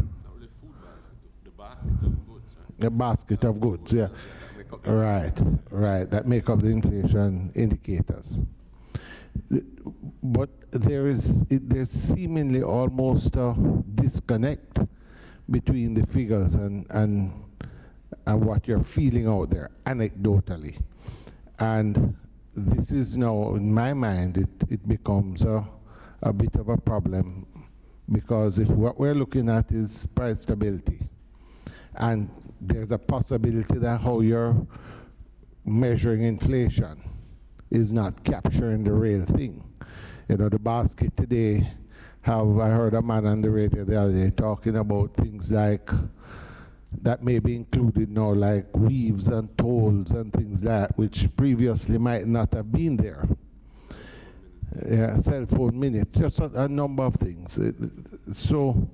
The basket of goods, right? The basket of goods, yeah. Right, that make up the inflation indicators. But there's seemingly almost a disconnect between the figures and what you're feeling out there anecdotally. And this is now, in my mind, it becomes a bit of a problem, because if what we're looking at is price stability, and there's a possibility that how you're measuring inflation is not capturing the real thing. You know, the basket today, I heard a man on the radio the other day talking about things like that may be included now, like weaves and tolls and things like that, which previously might not have been there. Yeah, cell phone minutes, just a number of things. So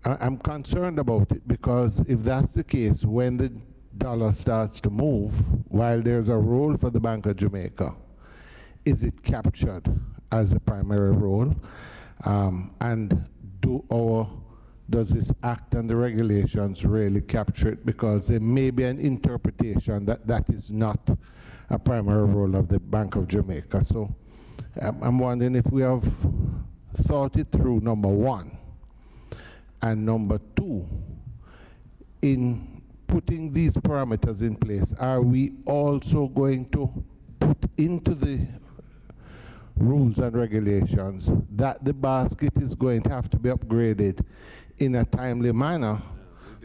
I'm concerned about it, because if that's the case, when the dollar starts to move, while there's a role for the Bank of Jamaica, is it captured as a primary role? And does this act and the regulations really capture it? Because there may be an interpretation that is not a primary role of the Bank of Jamaica. So I'm wondering if we have thought it through, number one. And number two, in putting these parameters in place, are we also going to put into the rules and regulations that the basket is going to have to be upgraded in a timely manner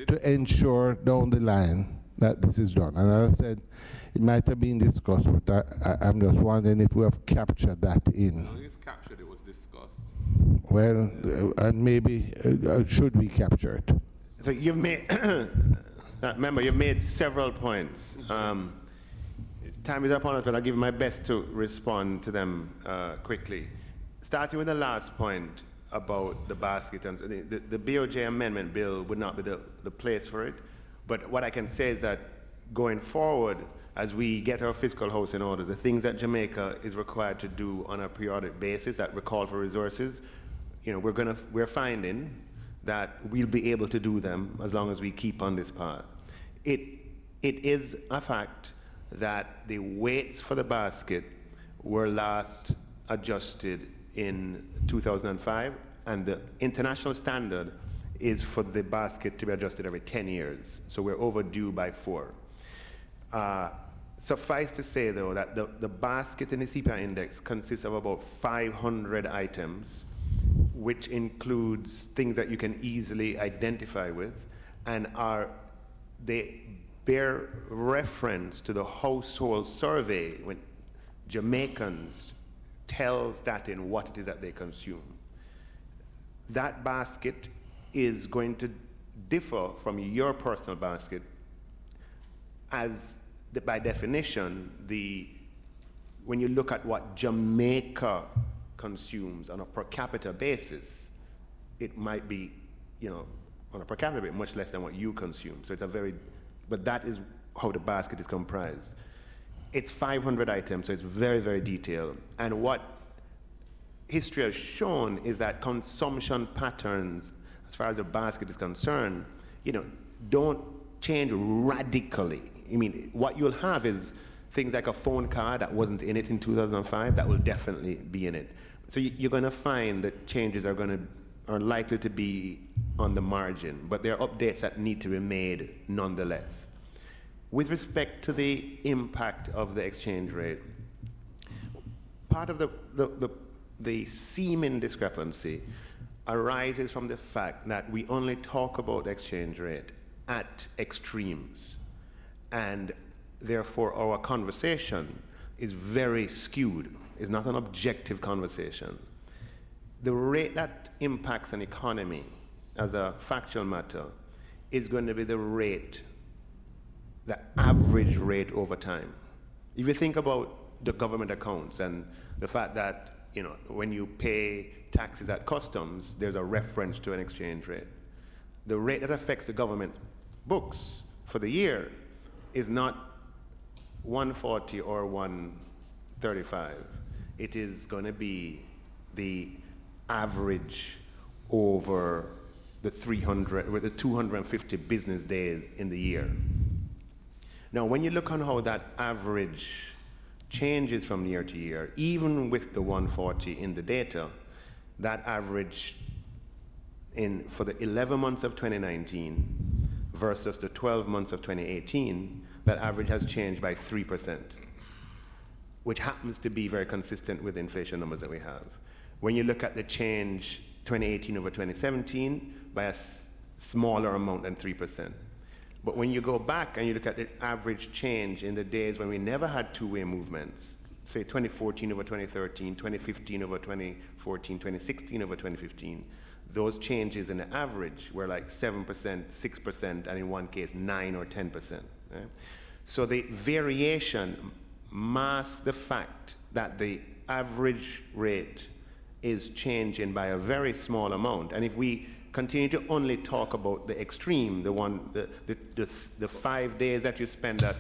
to ensure down the line that this is done? And as I said, it might have been discussed, but I'm just wondering if we have captured that in. No, it's captured, it was discussed. Well, and maybe should we capture it? So you've made, remember, you've made several points. Time is upon us, but I'll give my best to respond to them quickly. Starting with the last point about the basket, and the BOJ amendment bill would not be the place for it. But what I can say is that going forward, as we get our fiscal house in order, the things that Jamaica is required to do on a periodic basis that recall for resources, you know, we're finding that we'll be able to do them as long as we keep on this path. It is a fact that the weights for the basket were last adjusted in 2005, and the international standard is for the basket to be adjusted every 10 years. So we're overdue by 4. Suffice to say, though, that the basket in the CPI index consists of about 500 items, which includes things that you can easily identify with, and they bear reference to the household survey when Jamaicans tell Stattin what it is that they consume. That basket is going to differ from your personal basket, as by definition, when you look at what Jamaica consumes on a per capita basis, it might be, you know, on a per capita basis, much less than what you consume. So but that is how the basket is comprised. It's 500 items, so it's very, very detailed. And what history has shown is that consumption patterns, as far as the basket is concerned, you know, don't change radically. I mean, what you'll have is things like a phone card that wasn't in it in 2005, that will definitely be in it. So you're going to find that changes are likely to be on the margin, but there are updates that need to be made nonetheless. With respect to the impact of the exchange rate, part of the seeming discrepancy arises from the fact that we only talk about the exchange rate at extremes, and therefore our conversation is very skewed. It's not an objective conversation. The rate that impacts an economy as a factual matter is going to be the rate, the average rate over time. If you think about the government accounts and the fact that, you know, when you pay taxes at customs, there's a reference to an exchange rate. The rate that affects the government books for the year is not 140 or 135. It is going to be the average over the 250 business days in the year. Now, when you look on how that average changes from year to year, even with the 140 in the data, that average for the 11 months of 2019 versus the 12 months of 2018, that average has changed by 3%, which happens to be very consistent with the inflation numbers that we have. When you look at the change 2018 over 2017, by a smaller amount than 3%. But when you go back and you look at the average change in the days when we never had two-way movements, say 2014 over 2013, 2015 over 2014, 2016 over 2015, those changes in the average were like 7%, 6%, and in one case 9 or 10%. Right? So the variation masks the fact that the average rate is changing by a very small amount. And if we continue to only talk about the extreme, the 5 days that you spend at,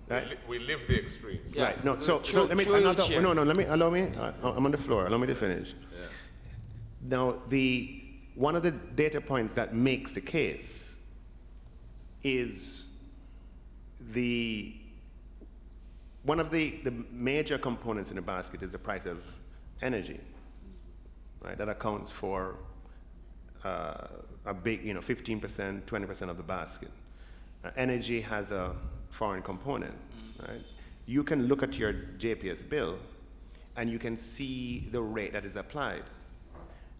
right? We live the extremes. Yeah. Right. No. So let me. Allow me. I'm on the floor. Allow me to finish. Yeah. Now, one of the data points that makes the case is one of the major components in the basket is the price of energy. Right. That accounts for a big, 15%, 20% of the basket. Energy has a foreign component, right? You can look at your JPS bill and you can see the rate that is applied.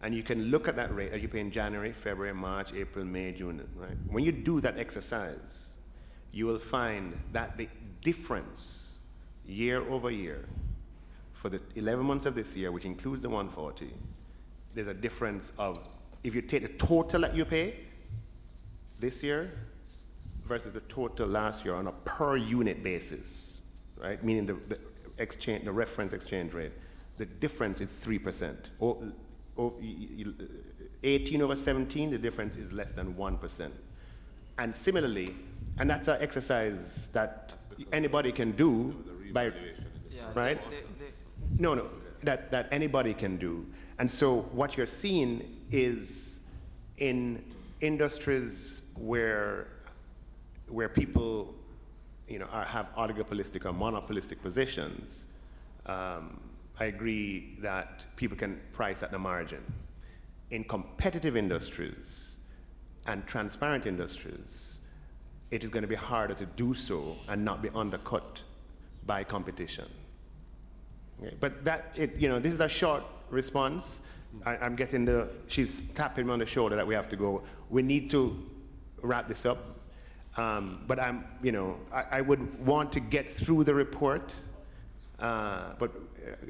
And you can look at that rate that you pay in January, February, March, April, May, June, right? When you do that exercise, you will find that the difference year over year for the 11 months of this year, which includes the 140, there's a difference of, if you take the total that you pay this year versus the total last year on a per unit basis, right? Meaning the reference exchange rate, the difference is 3%. 18 over 17, the difference is less than 1%. And similarly, and that's an exercise that anybody can do by, right? That anybody can do. And so what you're seeing is in industries where people, have oligopolistic or monopolistic positions, I agree that people can price at the margin. In competitive industries and transparent industries, it is going to be harder to do so and not be undercut by competition. Okay. But this is a short response. I'm getting she's tapping me on the shoulder that we have to go. We need to wrap this up. But I would want to get through the report. But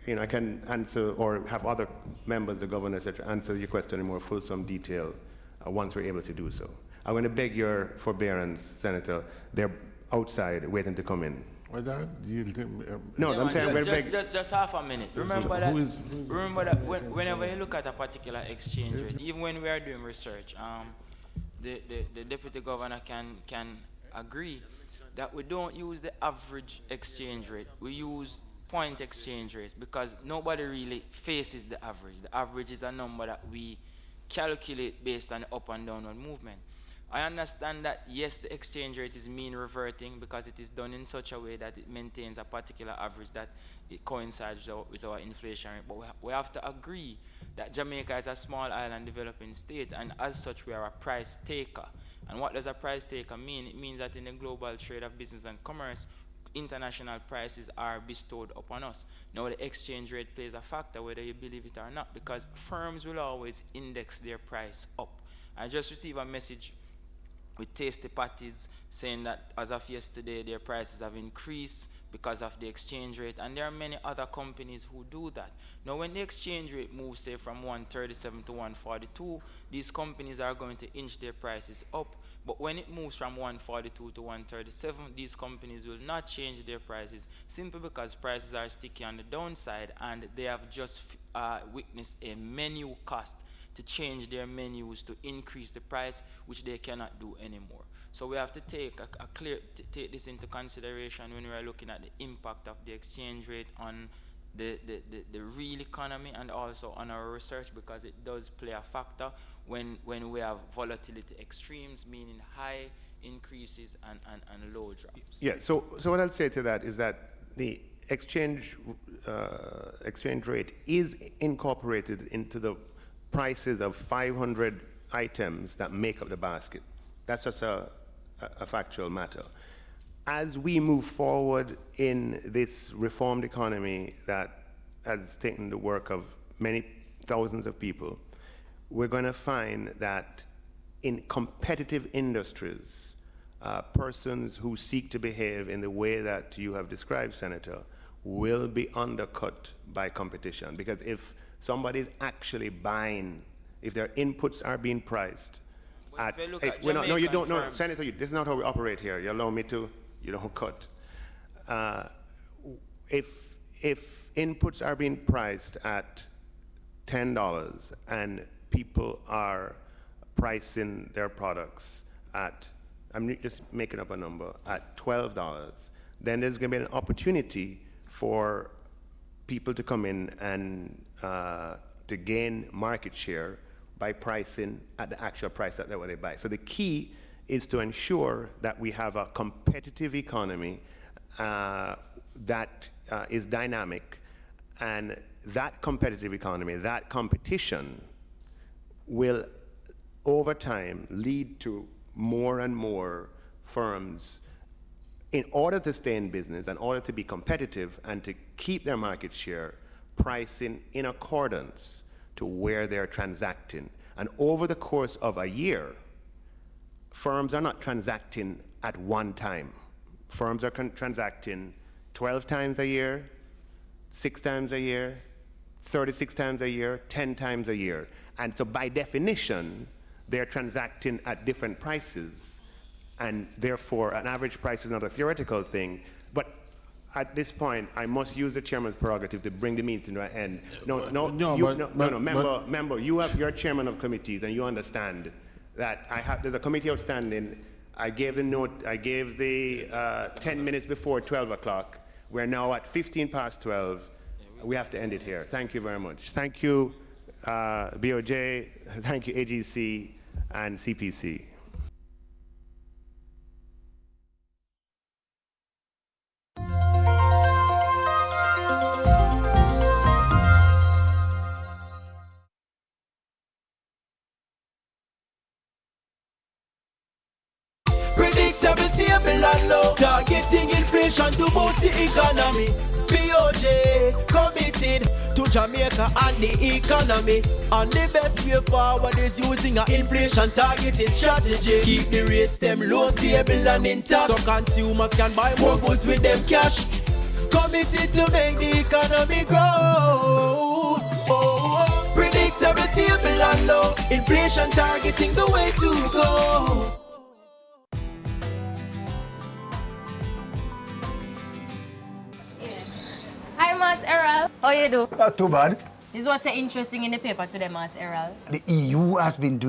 I can answer or have other members, the governor, etc., answer your question in more fulsome detail once we're able to do so. I'm going to beg your forbearance, Senator. They're outside waiting to come in. I'm saying just half a minute. Remember that whenever you look at a particular exchange rate, even when we are doing research, the deputy governor can agree that we don't use the average exchange rate. We use point exchange rates because nobody really faces the average. The average is a number that we calculate based on up and downward movement. I understand that yes, the exchange rate is mean reverting because it is done in such a way that it maintains a particular average that it coincides with our inflation rate. But we have to agree that Jamaica is a small island developing state, and as such we are a price taker. And what does a price taker mean? It means that in the global trade of business and commerce, international prices are bestowed upon us. Now the exchange rate plays a factor whether you believe it or not, because firms will always index their price up. I just received a message with Tasty Patties saying that as of yesterday their prices have increased because of the exchange rate, and there are many other companies who do that. Now when the exchange rate moves say from 137 to 142, these companies are going to inch their prices up, but when it moves from 142 to 137, these companies will not change their prices simply because prices are sticky on the downside, and they have just witnessed a menu cost to change their menus to increase the price, which they cannot do anymore. So we have to take take this into consideration when we are looking at the impact of the exchange rate on the real economy and also on our research, because it does play a factor when we have volatility extremes, meaning high increases and low drops. Yeah, so what I'll say to that is that the exchange rate is incorporated into the prices of 500 items that make up the basket. That's just a factual matter. As we move forward in this reformed economy that has taken the work of many thousands of people, we're going to find that in competitive industries, persons who seek to behave in the way that you have described, Senator, will be undercut by competition. Because if somebody's actually buying, if their inputs are being priced at, no, you don't, no, Senator, this is not how we operate here. You allow me to, you don't cut. If inputs are being priced at $10 and people are pricing their products at, I'm just making up a number, at $12, then there's going to be an opportunity for people to come in and to gain market share by pricing at the actual price that they buy. So the key is to ensure that we have a competitive economy that is dynamic, and that competitive economy, that competition will over time lead to more and more firms, in order to stay in business, in order to be competitive and to keep their market share, pricing in accordance to where they're transacting. And over the course of a year, firms are not transacting at one time. Firms are transacting 12 times a year, 6 times a year, 36 times a year, 10 times a year. And so by definition, they're transacting at different prices. And therefore, an average price is not a theoretical thing. But at this point, I must use the chairman's prerogative to bring the meeting to an end. Member, you're chairman of committees, and you understand that there's a committee outstanding. I gave the note, I gave the 10 minutes before 12 o'clock. We're now at 15 past 12. We have to end it here. Thank you very much. Thank you, BOJ. Thank you, AGC and CPC. Predictable, stable and low. Targeting inflation to boost the economy. BOJ committed to Jamaica and the economy. And the best way forward is using an inflation targeted strategy. Keep the rates them low, stable and intact, so consumers can buy more goods with them cash. Committed to make the economy grow. Predictable, stable and low. Inflation targeting the way to go. Hi, Mas Errol. How you do? Not too bad. This is what's so interesting in the paper today, Mas Errol. The EU has been doing